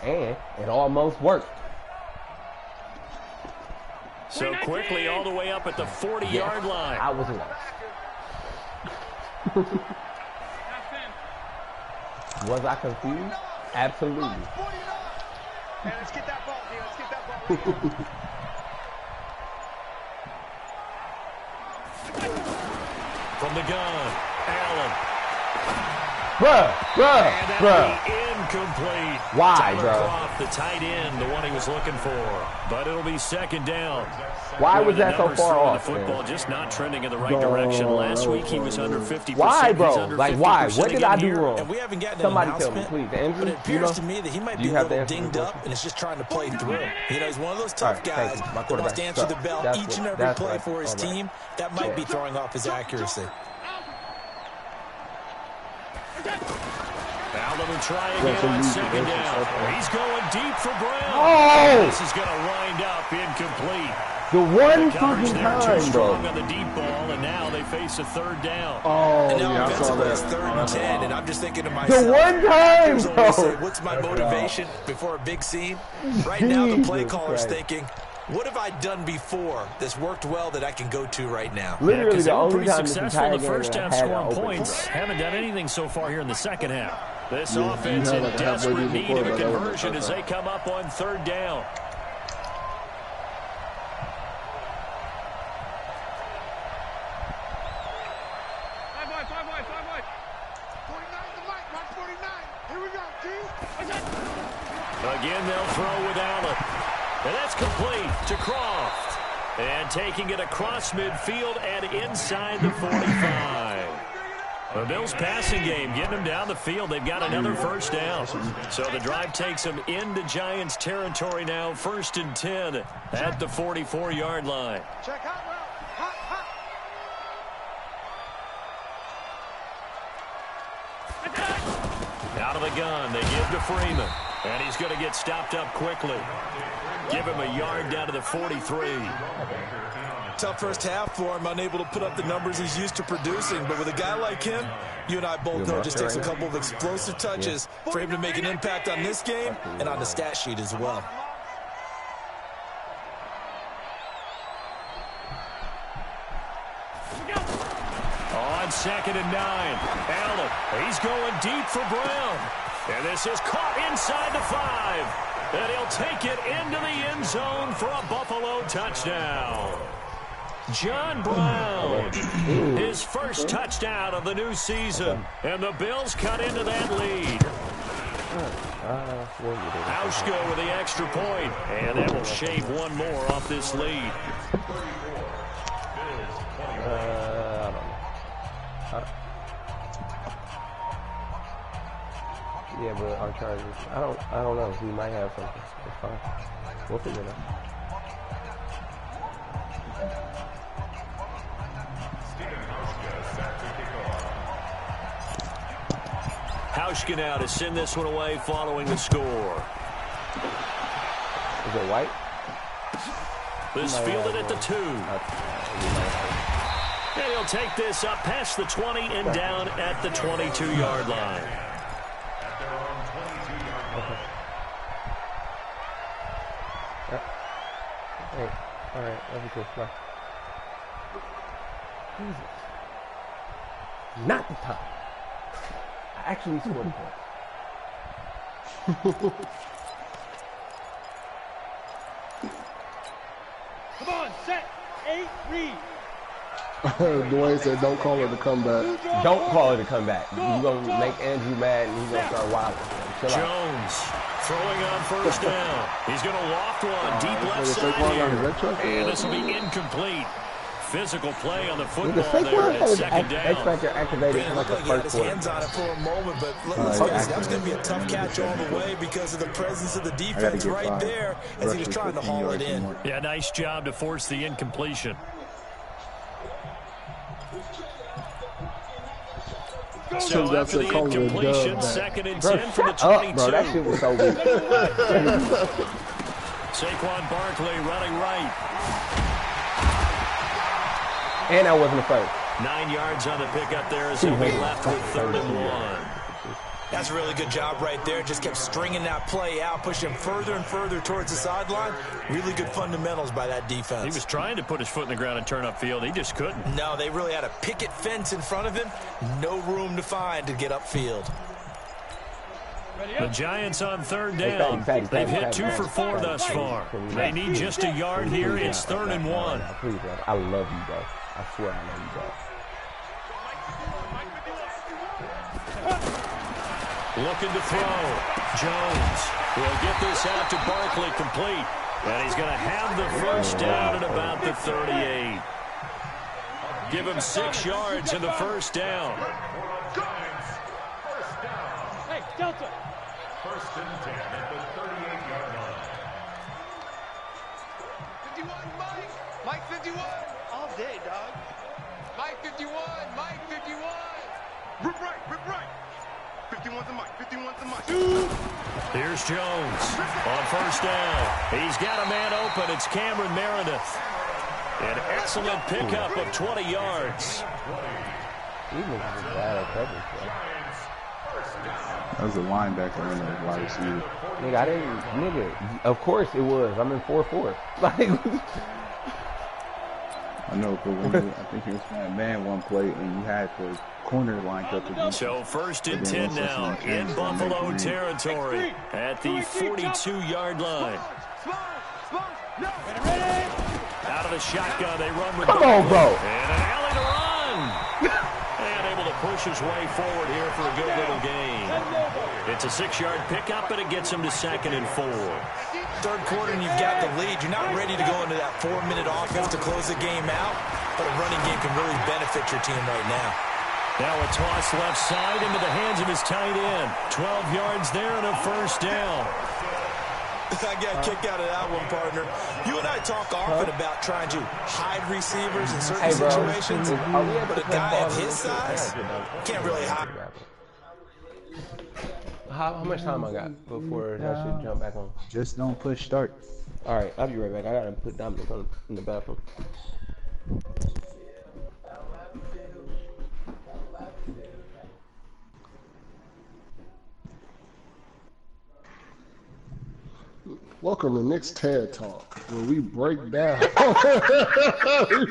And it almost worked. So quickly all the way up at the 40-yard line. I was lost. Was I confused? Absolutely. Hey, let's get that ball, dude. Let's get that ball. From the gun, Allen. Bruh. Incomplete. Why, Tyler bro? Croft, the tight end, the one he was looking for. But it'll be second down. Why was that so far off? The football just not trending in the right direction. Last week he was under 50%. Why, bro? He's under Like, why? What did I do here. wrong? And we haven't gotten Somebody an tell me, announcement, please. Andrew, but it appears to me that he might be a little dinged up and is just trying to play through. You know, he's one of those tough guys that wants to answer the bell each and every play for his team. That might be throwing off his accuracy. Allen will try again on second down. He's going deep for Brown. Oh! This is going to wind up incomplete. The one Coverage fucking there too time, bro. strong on the deep ball, and now they face a third down. Oh, And now yeah, I saw offensively, it's that. 3rd and 10, and I'm just thinking to myself, The one time, there's always bro. say, what's my motivation before a big scene? Right now, the play Jesus caller's Christ. thinking, what have I done before that's worked well that I can go to right now? Literally, Because the they were only pretty time this successful in entire the game first that I half had scoring an open, points. bro. Haven't done anything so far here in the second half. This Yeah, offense you in had like a halfway desperate decent need of a quarterback. That was conversion the as first they come up on third down. Again, they'll throw with Allen. And that's complete to Croft. And taking it across midfield and inside the 45. The Bills passing game, getting them down the field. They've got another first down. So the drive takes them into Giants territory now. 1st and 10 at the 44-yard line. Check hot route. Hot, hot. Out of the gun, they give to Freeman. And he's going to get stopped up quickly. Give him a yard down to the 43. Tough first half for him, unable to put up the numbers he's used to producing. But with a guy like him, you and I both know it just takes a couple of explosive touches for him to make an impact on this game and on the stat sheet as well. On 2nd and 9, Allen, he's going deep for Brown. And this is caught inside the 5. And he'll take it into the end zone for a Buffalo touchdown. John Brown, his first touchdown of the new season. And the Bills cut into that lead. Hauschka with the extra point. And that will shave one more off this lead. Yeah, but our Chargers, I don't know. We might have something. It's fine. We'll figure it out. Hauschka now to send this one away following the score. Is it white? This fielded at the 2. And he'll take this up past the 20 and down at the 22-yard line. Hey, all right, love you too. Bye. Jesus. Not the time. I actually scored a point. Come on, set, 8, read. Dwayne said, "Don't call it a comeback." Don't call it a comeback. You're going to make Andrew mad and he's going to start wilding. Chill out. Jones throwing on first down. He's going to loft one deep left side here. And this will be incomplete. physical play on the football there at second down. X-Factor activated It looked like he had his hands on it for a moment, but let's face it, that was going to be a tough catch all the way because of the presence of the defense right there as he was trying to haul it in. Yeah, nice job to force the incompletion. So after the incompletion, 2nd and 10 from the 22. Bro, that shit was so weak. Saquon Barkley running right. And that wasn't a first. 9 yards on the pickup there as he'll be left with 3rd and 1. That's a really good job right there. Just kept stringing that play out, pushing him further and further towards the sideline. Really good fundamentals by that defense. He was trying to put his foot in the ground and turn upfield. He just couldn't. No, they really had a picket fence in front of him. No room to find to get upfield. The Giants on 3rd down. They've hit 2 for 4 thus far. They need just a yard here. It's 3rd and 1. Please, I love you, bro. I swear I love you, bro. Looking to throw. Jones will get this out to Barkley complete. And he's going to have the first down at about the 38. Give him 6 yards in the first down. Hey, Delta. 1st and 10 at the 38-yard line. 51, Mike. Mike 51. All day, dog. Mike 51. Mike 51. Rip right, rip right. 51's the Mike. 51's the Mike. Here's Jones on 1st down. He's got a man open. It's Cameron Meredith. An excellent pickup of 20 yards. That was a linebacker and a wide receiver. Nigga, of course it was. I'm in 4-4. Like, I know, but when I think he was playing man one play and you had the corner lined up against. So 1st and 10 now in Buffalo territory at the 42-yard line. Out of the shotgun, they run with come on, bro. And an alley to run. And able to push his way forward here for a good little gain. It's a 6-yard pickup, and it gets him to 2nd and 4. 3rd quarter and you've got the lead. You're not ready to go into that 4-minute offense to close the game out, but a running game can really benefit your team right now. Now a toss left side into the hands of his tight end. 12 yards there and a first down. I got a kick out of that one, partner. You and I talk often about trying to hide receivers in certain situations, but a guy of his size can't really hide. How much time I got before I should jump back on? Just don't push start. All right, I'll be right back. I gotta put Dominic in the bathroom. Welcome to Nick's TED Talk, where we break down.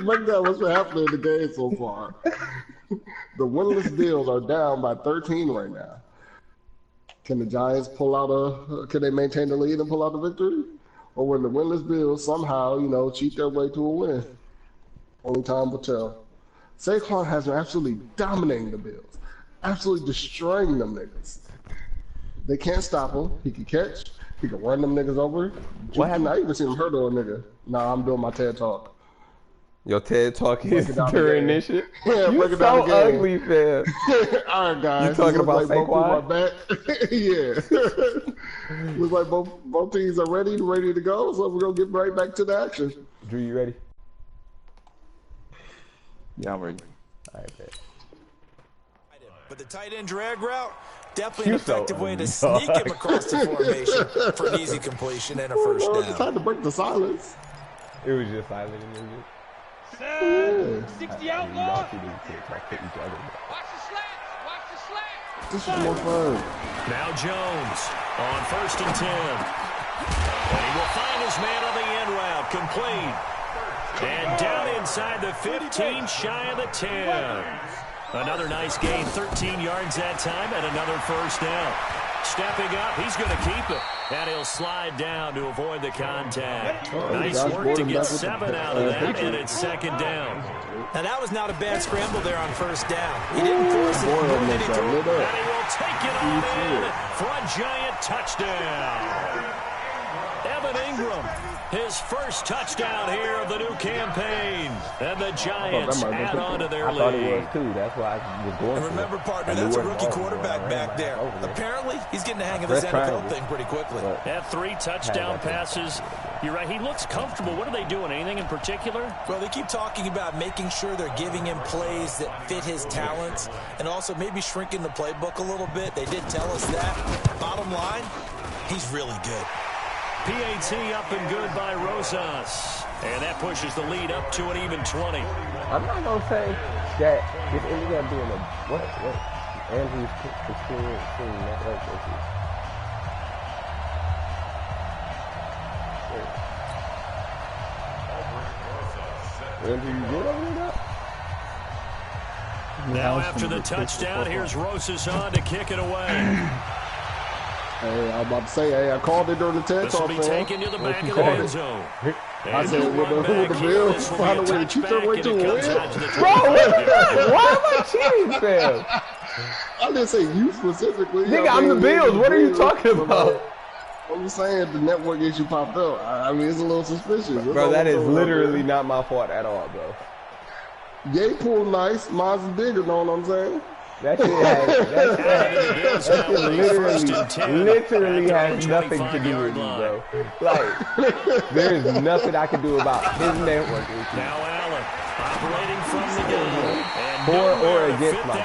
What's been happening in the game so far. The winless Bills are down by 13 right now. Can the Giants pull out can they maintain the lead and pull out the victory? Or when the winless Bills somehow, cheat their way to a win? Only time will tell. Saquon has been absolutely dominating the Bills. Absolutely destroying them niggas. They can't stop him. He can catch. He can run them niggas over. What happened? I even seen him hurt a nigga. Nah, I'm doing my TED Talk. Your TED Talk is during this shit? Yeah, you so ugly, fam. All right, guys. You talking about Saquon? Yeah. Looks like both teams are ready to go, so we're going to get right back to the action. Drew, you ready? Yeah, I'm ready. All right, bet. But the tight end drag route, definitely an effective way to sneak him across the formation for an easy completion and a first down. It's time to break the silence. It was just silent. 60 outlaw. This is more fun. Now Jones on 1st and 10. And he will find his man on the end route, complete. And down inside the 15, shy of the 10. Another nice gain, 13 yards that time, and another first down. Stepping up, he's going to keep it. And he'll slide down to avoid the contact. Nice work to get 7 out of that, and it's 2nd down. Now that was not a bad scramble there on first down. He didn't force it, and he threw it. And he will take it on in for a giant touchdown. Evan Ingram, his first touchdown here of the new campaign. And the Giants add on to their lead. I thought it was too. That's why I was going. And remember, partner, that's a rookie quarterback back there. Apparently, he's getting the hang of this NFL thing pretty quickly. Had 3 touchdown passes. You're right. He looks comfortable. What are they doing? Anything in particular? Well, they keep talking about making sure they're giving him plays that fit his talents and also maybe shrinking the playbook a little bit. They did tell us that. Bottom line, he's really good. PAT up and good by Rosas. And that pushes the lead up to an even 20. I'm not going to say that it ended up being a, what Andrew's experiencing network issues. Andrew, you good over there? Now after the touchdown, here's Rosas on to kick it away. Hey, I was about to say, hey, I called it during the TED Talk, man. This will be taken to the back of the end zone. I said, with the Bills find a way to cheat their way to a win. Bro, why am I cheating, fam? I didn't say you specifically. Nigga, I'm the Bills. What are you talking about? I'm just saying the network issue popped up. I mean, it's a little suspicious. Bro, that is literally not my fault at all, bro. Yay pool nice, mine's bigger, know what I'm saying? That shit literally has nothing to do with me, bro. Like, there is nothing I can do about his network issue. Now Allen operating from the gun. Or against my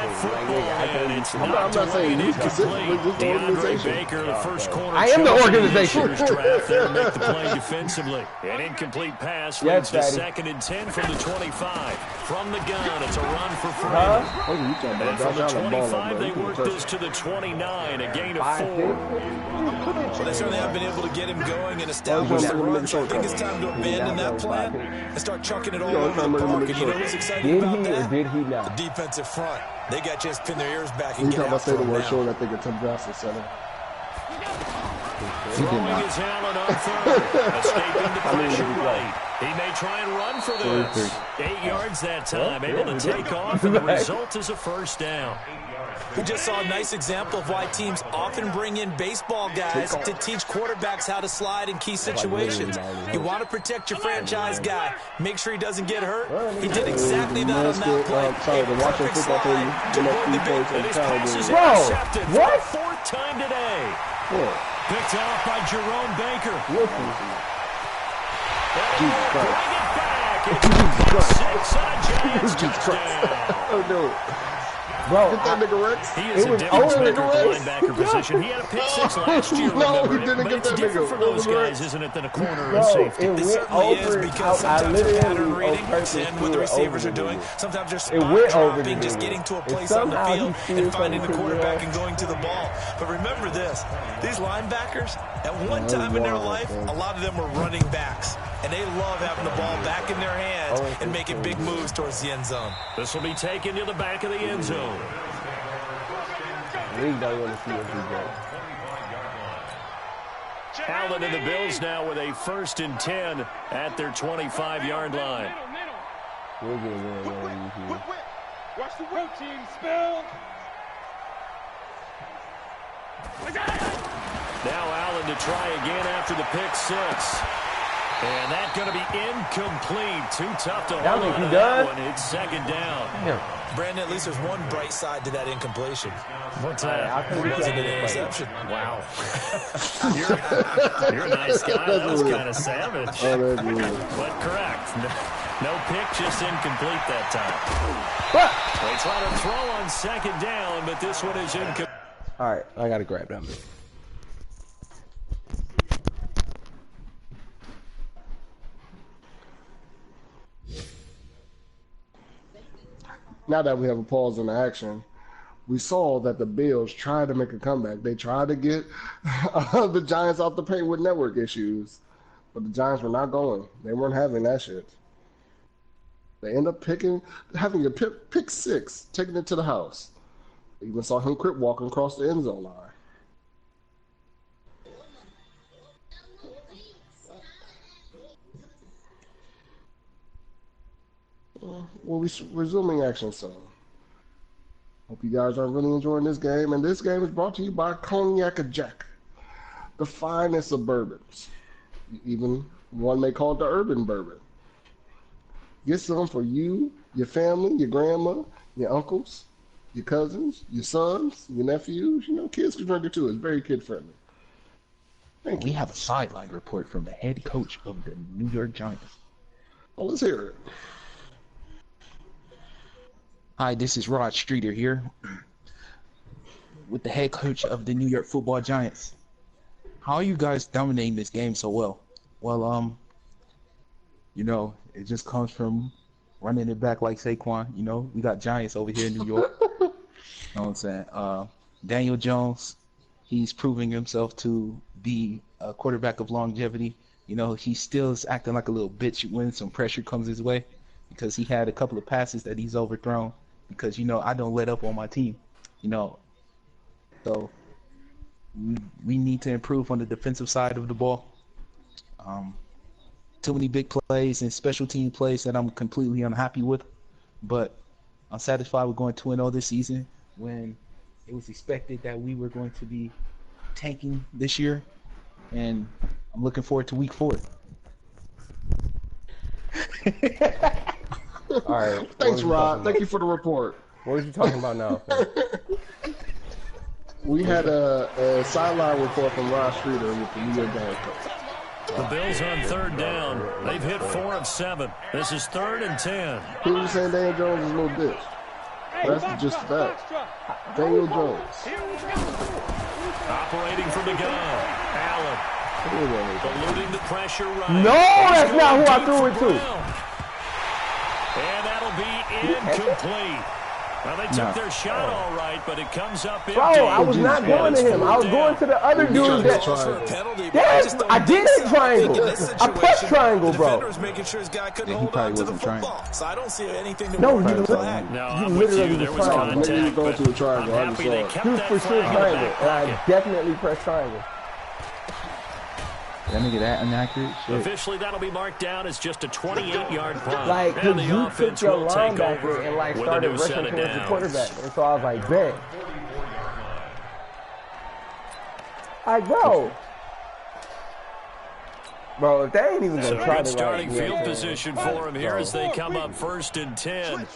team. I'm not saying you specifically, just the organization. Baker, the first corner. I am the organization. Draft there to make the play defensively. An incomplete pass leads to 2nd and 10 from the 25. From the gun, it's a run for Freeman. And from the 25, they work this to the 29, a gain of 4. Well, they certainly have been able to get him going and establish the run, so I think it's time to abandon that plan and start chucking it all over the park. And you know what's exciting about that? Did he not? The defensive front. They got just pin their ears back and get out for him now. Anytime I say the word short, I think it's Tim Johnson center. Throwing his Allen on third. Escaping the pressure right. He may try and run for this. 8 yards that time. Able to take off, and the result is a first down. We just saw a nice example of why teams often bring in baseball guys to teach quarterbacks how to slide in key situations. You want to protect your franchise guy. Make sure he doesn't get hurt. He did exactly that on that play. A perfect slide to avoid the big. And his pass is intercepted for the 4th time today. Picked off by Jerome Baker. Bring it back. It's 6 on a Giants touchdown. Oh, no. Bro, get that nigga Rex. He is a difference maker at the linebacker position. He had a pick 6 last year. No, he didn't but get it's that different nigga. for those guys, isn't it, than a corner or a safety? It certainly is because sometimes they're pattern reading and what the receivers are doing. Sometimes they're spot dropping, just getting to a place on the field and finding the quarterback and going to the ball. But remember this, these linebackers, at one time in their life, a lot of them were running backs. And they love having the ball back in their hands and making big moves towards the end zone. This will be taken to the back of the end zone. We don't want to see what he does. Allen and the Bills now with a 1st and 10 at their 25-yard line. We'll get it. Watch the road team spill. Now Allen to try again after the pick 6. And that's going to be incomplete. Too tough to hold on to that one. It's 2nd down. Yeah. Brandon, at least there's one bright side to that incompletion. What's that? It wasn't an interception. Wow. you're a nice guy. That was kind of savage. But correct. No pick, just incomplete that time. They try to throw on 2nd down, but this one is incomplete. All right, I got to grab that. Now that we have a pause in the action, we saw that the Bills tried to make a comeback. They tried to get the Giants off the paint with network issues, but the Giants were not going. They weren't having that shit. They end up having a pick 6, taking it to the house. They even saw him crip walking across the end zone line. We'll be resuming action soon. Hope you guys are really enjoying this game. And this game is brought to you by Cognac Jack, the finest of bourbons. Even one may call it the urban bourbon. Get some for you, your family, your grandma, your uncles, your cousins, your sons, your nephews. You know, kids can drink it too. It's very kid-friendly. We have a sideline report from the head coach of the New York Giants. Oh, let's hear it. Hi, this is Rod Streeter here with the head coach of the New York Football Giants. How are you guys dominating this game so well? Well, you know, it just comes from running it back like Saquon. You know, we got Giants over here in New York. You know what I'm saying? Daniel Jones, he's proving himself to be a quarterback of longevity. You know, he still is acting like a little bitch when some pressure comes his way because he had a couple of passes that he's overthrown because, you know, I don't let up on my team, you know. So we need to improve on the defensive side of the ball. Too many big plays and special team plays that I'm completely unhappy with, but I'm satisfied with going 2-0 this season when it was expected that we were going to be tanking this year, and I'm looking forward to week 4. All right. Thanks, Rod. Thank you for the report. What are you talking about now? We had a sideline report from Rod Streeter with the New York Giants coach. The Bills on 3rd down. They've hit 4 of 7. This is 3rd and 10. People were saying Daniel Jones is a little bitch. That's just that. Daniel Jones. Operating from the gun. Allen. Eluding the pressure right. No, that's not who I threw it to. And that'll be incomplete. Well, they took their shot all right, but it comes up empty. Bro, I was not going to him. I was going to the other dude that... Yes, I did hit triangle. I pressed triangle, bro. Yeah, he probably wasn't trying. So I don't see anything to No, worry you about. literally was trying. Maybe you go to a triangle. I just saw it. He was for sure triangle, and I definitely pressed triangle. That nigga that inaccurate? Shit. Officially, that'll be marked down as just a 28-yard punt. Like, and because the you offense took your will take over linebacker and, like, with a started new set rushing of towards the downs. quarterback. And so I was like, bet. Like, bro, if they ain't even going to try Good to starting like, field position for him here as they come up 1st and 10.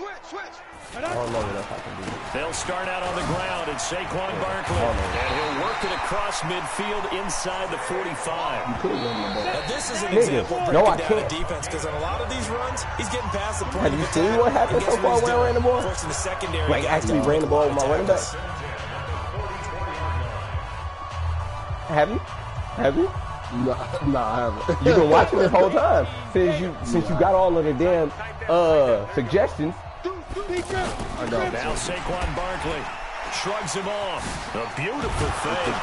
I don't know what else I can do. They'll start out on the ground. It's Saquon Barkley. And he'll work it across midfield inside the 45. Now, this is an example of breaking down a defense because on a lot of these runs, he's getting past the point. Have you seen what happened so far when I ran the ball? Forcing the secondary. Like, actually ran the ball with my running back? Have you? Nah, I haven't. You've been watching this whole time since you got all of the damn suggestions. Now Saquon Barkley shrugs him off. A beautiful fake.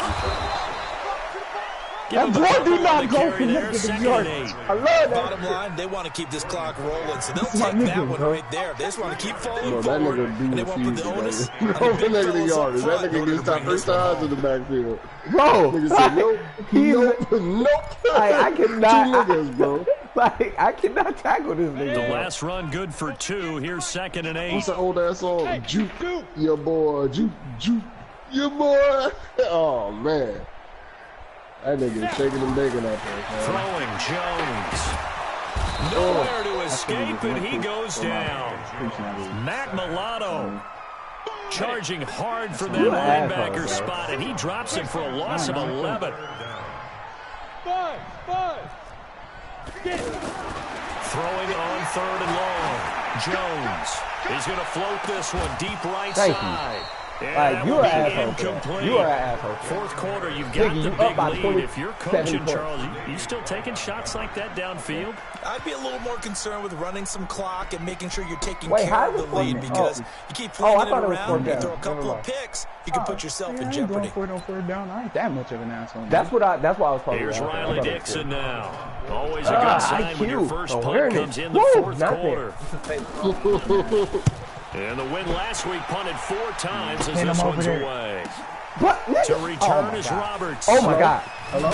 That boy did not go for the yard. I love that. Bottom line, they want to keep this clock rolling, so they'll take that one right there. They just want to keep falling forward, and they won't put the onus on the big fellas up front. That nigga gets stopped 3 times in the backfield. Bro, Nigga said, nope. I cannot. 2 niggas, bro. Like, I cannot tackle this nigga. The last run good for 2. Here's 2nd and 8. What's that old ass song? Juke, your boy. Juke, your boy. Oh, man. That nigga is shaking and baking out there. Throwing Jones. Nowhere to escape, and he goes down. Matt Milano charging hard for that linebacker spot, and he drops him for a loss of 11. Throwing on 3rd and long. Jones is going to float this one deep right side. Like, you are an asshole. You are an asshole. 4th quarter, you've got the big lead. If you're coaching, Charles, you still taking shots like that downfield? I'd be a little more concerned with running some clock and making sure you're taking care of the lead because you keep flinging it around, you throw a couple of picks, you can put yourself in jeopardy. I ain't 4th down. I ain't that much of an asshole. That's why I was talking Here's about. Riley Dixon now. Always a good sign when your first punt comes in the 4th quarter. And the win last week punted 4 times as this one's away. What? To return is Roberts. Oh my God. Hello?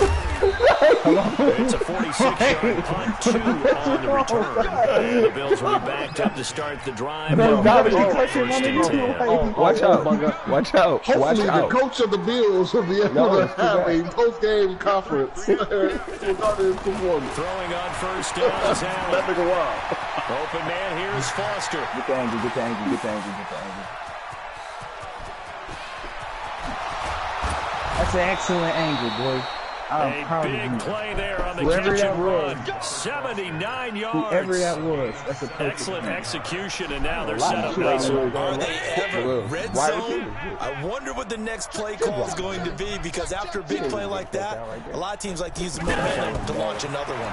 It's a 46-yard punt, 2 on the return. The Bills will be backed up to start the drive. First and 10. Watch out. Watch out. Hopefully the coach of the Bills will be able to have a post-game conference regarding his performance. Throwing on first down is Allen. That nigga wild. Open man here is Foster. Get the angle, get the angle, get the angle, get the angle. That's an excellent angle, boy. A big play there on the catch and run. 79 yards. Whoever that was. That's a excellent execution, and now they're set up nicer. Are they ever red zone? I wonder what the next play call is going to be, because after a big play like that, a lot of teams like to use the momentum to launch another one.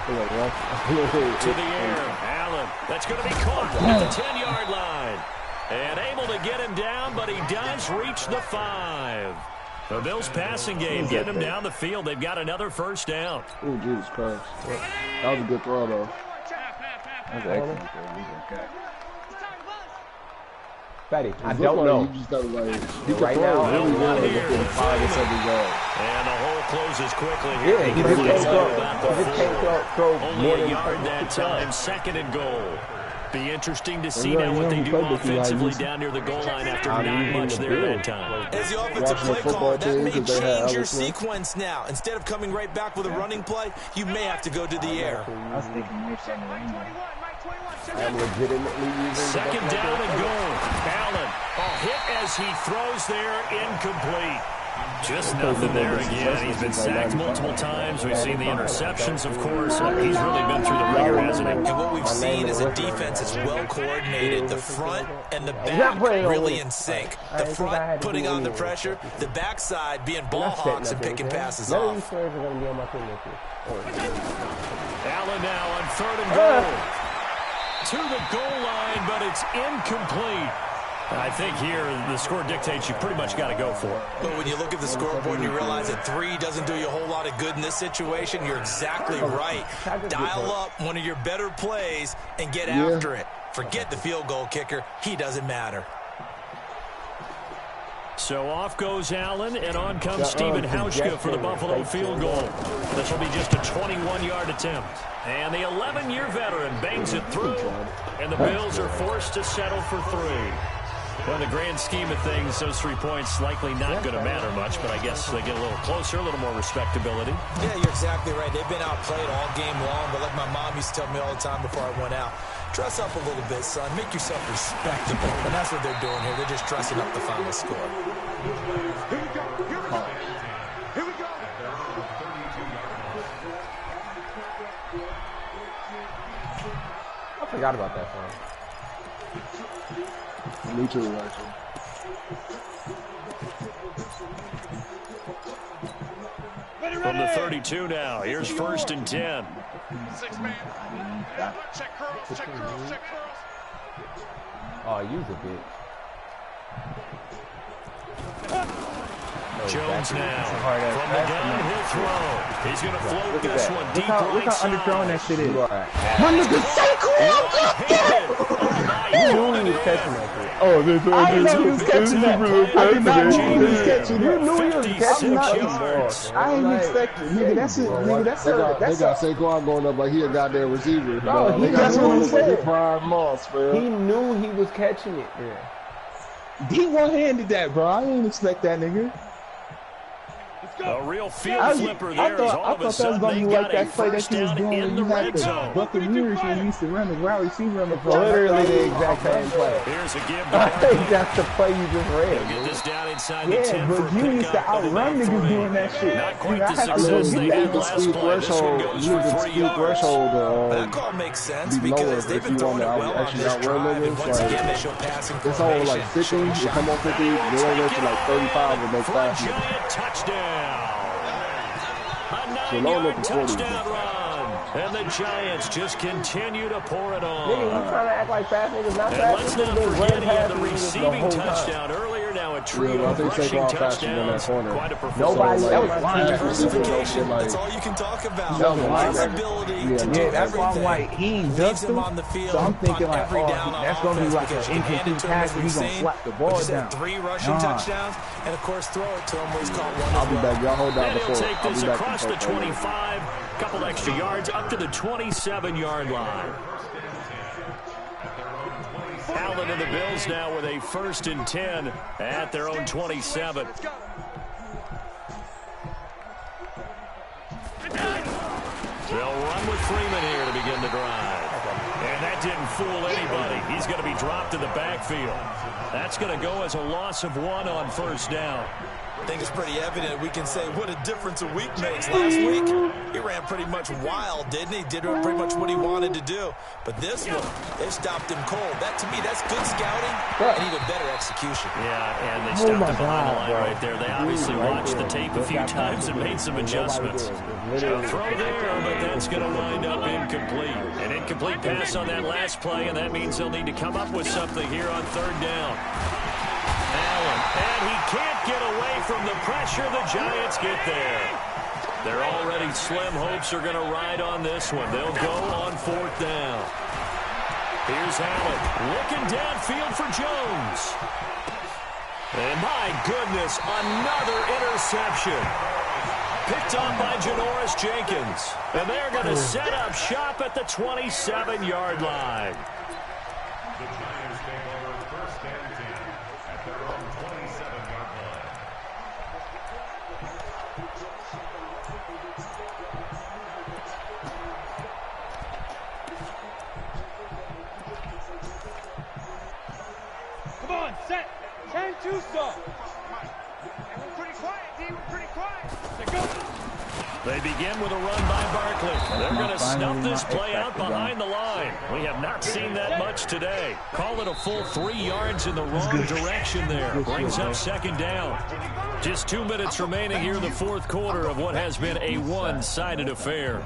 To the air, Allen. That's going to be caught at the 10-yard line. And able to get him down, but he does reach the 5. The Bills passing game getting them down the field. They've got another first down. Oh, Jesus Christ. That was a good throw, though. That's excellent. Okay. Fatty, I don't know. You just gotta, like, he can Right throw now, really well within 5 or 7 yards. And the hole closes quickly here. Yeah, he just can't throw only a yard that time. Second and goal. Be interesting to see now what they do offensively down near the goal line after not much there that time. As the offensive play caller, that may change your sequence now. Instead of coming right back with a running play, you may have to go to the air. I was thinking more something. I'm legitimately using second down and goal. Allen hit as he throws there, incomplete. Just nothing there again. He's been sacked multiple times. We've seen the interceptions, of course. He's really been through the ringer, hasn't he? And what we've seen is a defense that's well coordinated. The front and the back really in sync. The front putting on the pressure. The backside being ball hawks and picking passes off. Allen now on third and goal. To the goal line, but it's incomplete. I think here the score dictates you pretty much got to go for it. But when you look at the scoreboard and you realize that 3 doesn't do you a whole lot of good in this situation, you're exactly right. Dial up one of your better plays and get after it. Forget the field goal kicker. He doesn't matter. So off goes Allen, and on comes Steven Hauschka for the Buffalo field goal. This will be just a 21-yard attempt. And the 11-year veteran bangs it through, and the Bills are forced to settle for 3. Well, in the grand scheme of things, those 3 points likely not going to matter much, but I guess they get a little closer, a little more respectability. Yeah, you're exactly right. They've been outplayed all game long, but like my mom used to tell me all the time before I went out, dress up a little bit, son. Make yourself respectable. And that's what they're doing here. They're just dressing up the final score. Here we go. Here we go. Here we go. I forgot about that song. Me too, actually. From the 32 now, here's first and 10. 6-man. Check curls, check curls, check curls. Oh, use a bitch. Jones now from the gun, he'll throw. He's going to float this one deep right Look how side. underthrown that shit is. My nigga You knew he was catching that shit. Oh, this I didn't know he was catching that. I did not know he was catching You that. knew he was catching that. I didn't expect it. Nigga, that's it. Nigga, They got Saquon going up like he a goddamn receiver. Bro, They got that's what I'm him like he saying. Prime Moss, man. He knew he was catching it there. He one-handed that, bro. I didn't expect that, nigga. A real field flipper there. I thought that was going to be like that play that he was doing when you had the Buccaneers when he used to run the wide receiver on the ball. Literally the exact same play. Here's a give. I think that's the play you just read. Get this down inside the 10 Yeah, for but a you used to pickup, but outrun about niggas 3. doing that shit. Not quite Nigga, the I had to success go they get had that. last play. This one goes for 3 yards. threshold That call makes sense be lower because they've if been you throwing want it to well on actually this outrun drive. And niggas. once Like, again, they show passing it's all like 50. You come on 50, you only to like 35 and make For a fast. giant touchdown. A So long 9-yard with the 40. touchdown run. And the Giants just continue to pour it Nigga, you on. trying to act like fast niggas not And fast let's niggas not been forget running he had past the niggas the receiving whole time. touchdown earlier now a trio of rushing touchdowns. Quite a performance. Nobody, that was diversification. That's all you can talk about. His ability to do that's why I'm everything. like, he ain't Leaves done him on the field. So I'm thinking like, every down on that's going to be like an because you can hand incomplete it to him pass as and we've he's going to seen. slap the ball down. 3 rushing touchdowns, and of course throw it to him where he's caught one I'll as be well. back. Y'all hold down And before. he'll take I'll this be back across the before 25, couple extra yards up to the 27-yard line. Allen and the Bills now with a 1st and 10 at their own 27. They'll run with Freeman here to begin the drive. And that didn't fool anybody. He's going to be dropped in the backfield. That's going to go as a loss of 1 on 1st down. I think it's pretty evident. We can say what a difference a week makes. Last week, he ran pretty much wild, didn't he? Did pretty much what he wanted to do. But this one, it stopped him cold. That, to me, that's good scouting and even better execution. Yeah, and they stopped him behind the line right there. They obviously watched the tape a few times and made some adjustments. Throw there, but that's going to wind up incomplete. An incomplete pass on that last play, and that means they'll need to come up with something here on 3rd down. Allen, and he can't get away from the pressure. The Giants get there. Their already slim hopes are going to ride on this one. They'll go on 4th down. Here's Allen looking downfield for Jones. And my goodness, another interception. Picked off by Janoris Jenkins. And they're going to set up shop at the 27-yard line. The Giants take over 1st and 10 at their own 27-yard line. Come on, set. 10-2 stop. We're pretty quiet, D. We're pretty quiet. Let's go. They begin with a run by Barkley. They're going to snuff this play out behind the line. We have not seen that much today. Call it a full 3 yards in the wrong direction there. Brings up 2nd down. Just 2 minutes remaining here in the 4th quarter of what has been a one-sided affair.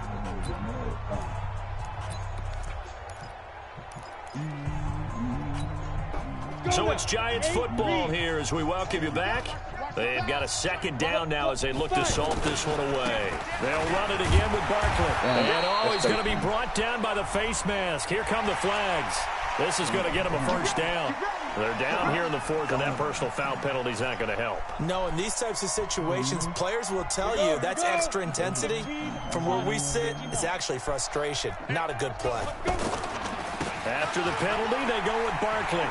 So it's Giants football here as we welcome you back. They've got a 2nd down now as they look to salt this one away. They'll run it again with Barkley. And he's going to be brought down by the face mask. Here come the flags. This is going to get him a 1st down. They're down here in the 4th, and that personal foul penalty is not going to help. No, in these types of situations, players will tell you that's extra intensity. From where we sit, it's actually frustration. Not a good play. After the penalty, they go with Barkley.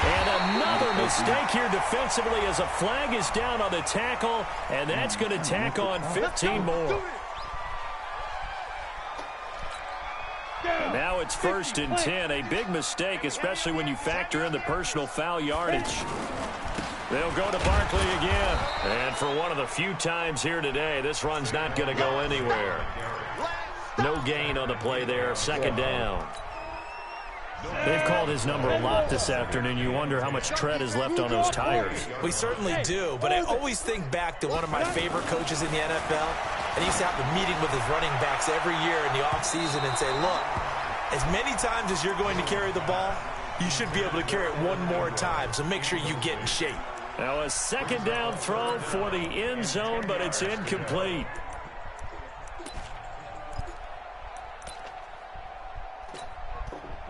And another mistake here defensively as a flag is down on the tackle, and that's going to tack on 15 more. And now it's 1st and 10. A big mistake, especially when you factor in the personal foul yardage. They'll go to Barkley again. And for one of the few times here today, this run's not going to go anywhere. No gain on the play there. 2nd down. They've called his number a lot this afternoon. You wonder how much tread is left on those tires. We certainly do, but I always think back to one of my favorite coaches in the NFL. And he used to have a meeting with his running backs every year in the offseason and say, look, as many times as you're going to carry the ball, you should be able to carry it one more time, so make sure you get in shape. Now a 2nd down throw for the end zone, but it's incomplete.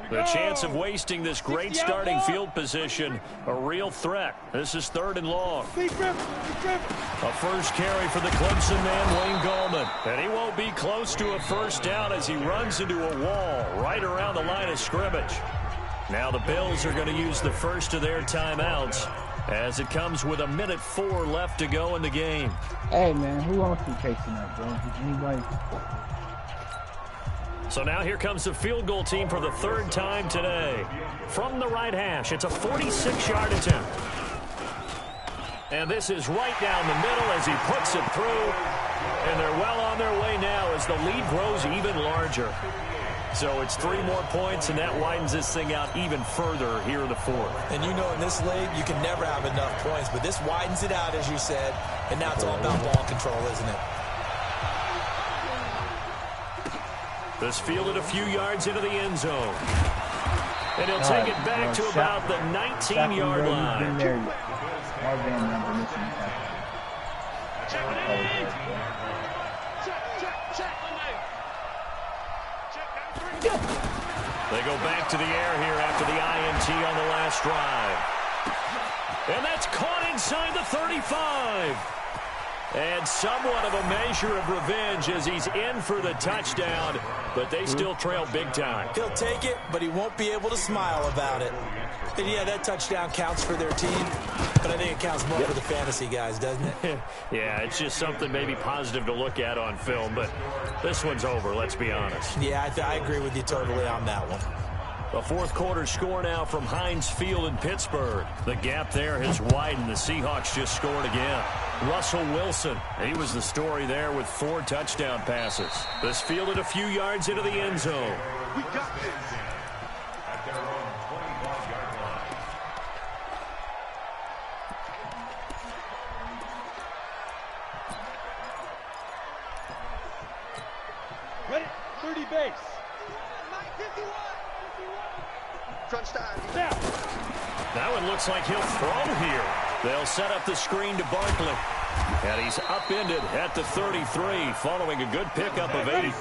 The chance of wasting this great starting field position, a real threat. This is 3rd and long. A first carry for the Clemson man, Wayne Gallman. And he won't be close to a 1st down as he runs into a wall right around the line of scrimmage. Now the Bills are going to use the first of their timeouts as it comes with 1:04 left to go in the game. Hey, man, who wants to be chasing that, bro? Anybody? So now here comes the field goal team for the 3rd time today. From the right hash, it's a 46-yard attempt. And this is right down the middle as he puts it through. And they're well on their way now as the lead grows even larger. So it's 3 more points, and that widens this thing out even further here in the 4th. And you know in this league, you can never have enough points, but this widens it out, as you said, and now it's all about ball control, isn't it? This fielded a few yards into the end zone. And he'll take it back to about the 19-yard line. Been there. Our band number missing. They go back to the air here after the INT on the last drive. And that's caught inside the 35. And somewhat of a measure of revenge as he's in for the touchdown, but they still trail big time. He'll take it, but he won't be able to smile about it. And yeah, that touchdown counts for their team, but I think it counts more for the fantasy guys, doesn't it? Yeah, it's just something maybe positive to look at on film, but this one's over, let's be honest. Yeah, I agree with you totally on that one. The fourth quarter score now from Heinz Field in Pittsburgh. The gap there has widened. The Seahawks just scored again. Russell Wilson, he was the story there with 4 touchdown passes. This fielded a few yards into the end zone. We got this. At their own 25-yard line. Ready? 30 base. Crunch time. Now. Now it looks like he'll throw here. They'll set up the screen to Barkley. And he's upended at the 33 following a good pickup of 8.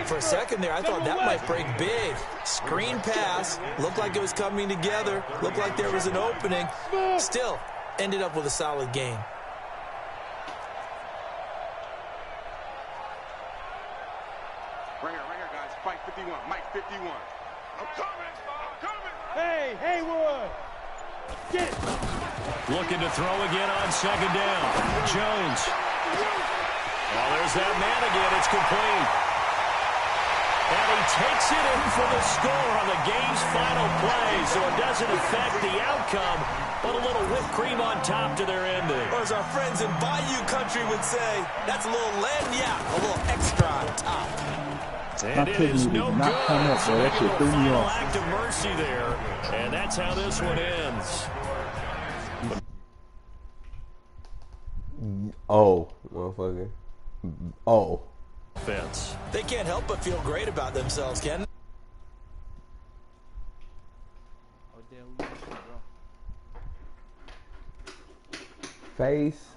For a second there, I thought that might break big. Screen pass. Looked like it was coming together. Looked like there was an opening. Still, ended up with a solid gain. Right here, guys. Fight 51. Mike 51. I'm coming. I'm coming. Hey, Haywood. Get it. Looking to throw again on second down. Jones. Oh, there's that man again. It's complete. And he takes it in for the score on the game's final play, so it doesn't affect the outcome, but a little whipped cream on top to their ending. Or as our friends in Bayou Country would say, that's a little lagniappe, a little extra on top. And it is no good. That shit threw me off. Act of mercy there, and that's how this one ends. Oh, motherfucker. Oh. Fence. They can't help but feel great about themselves, can they? Face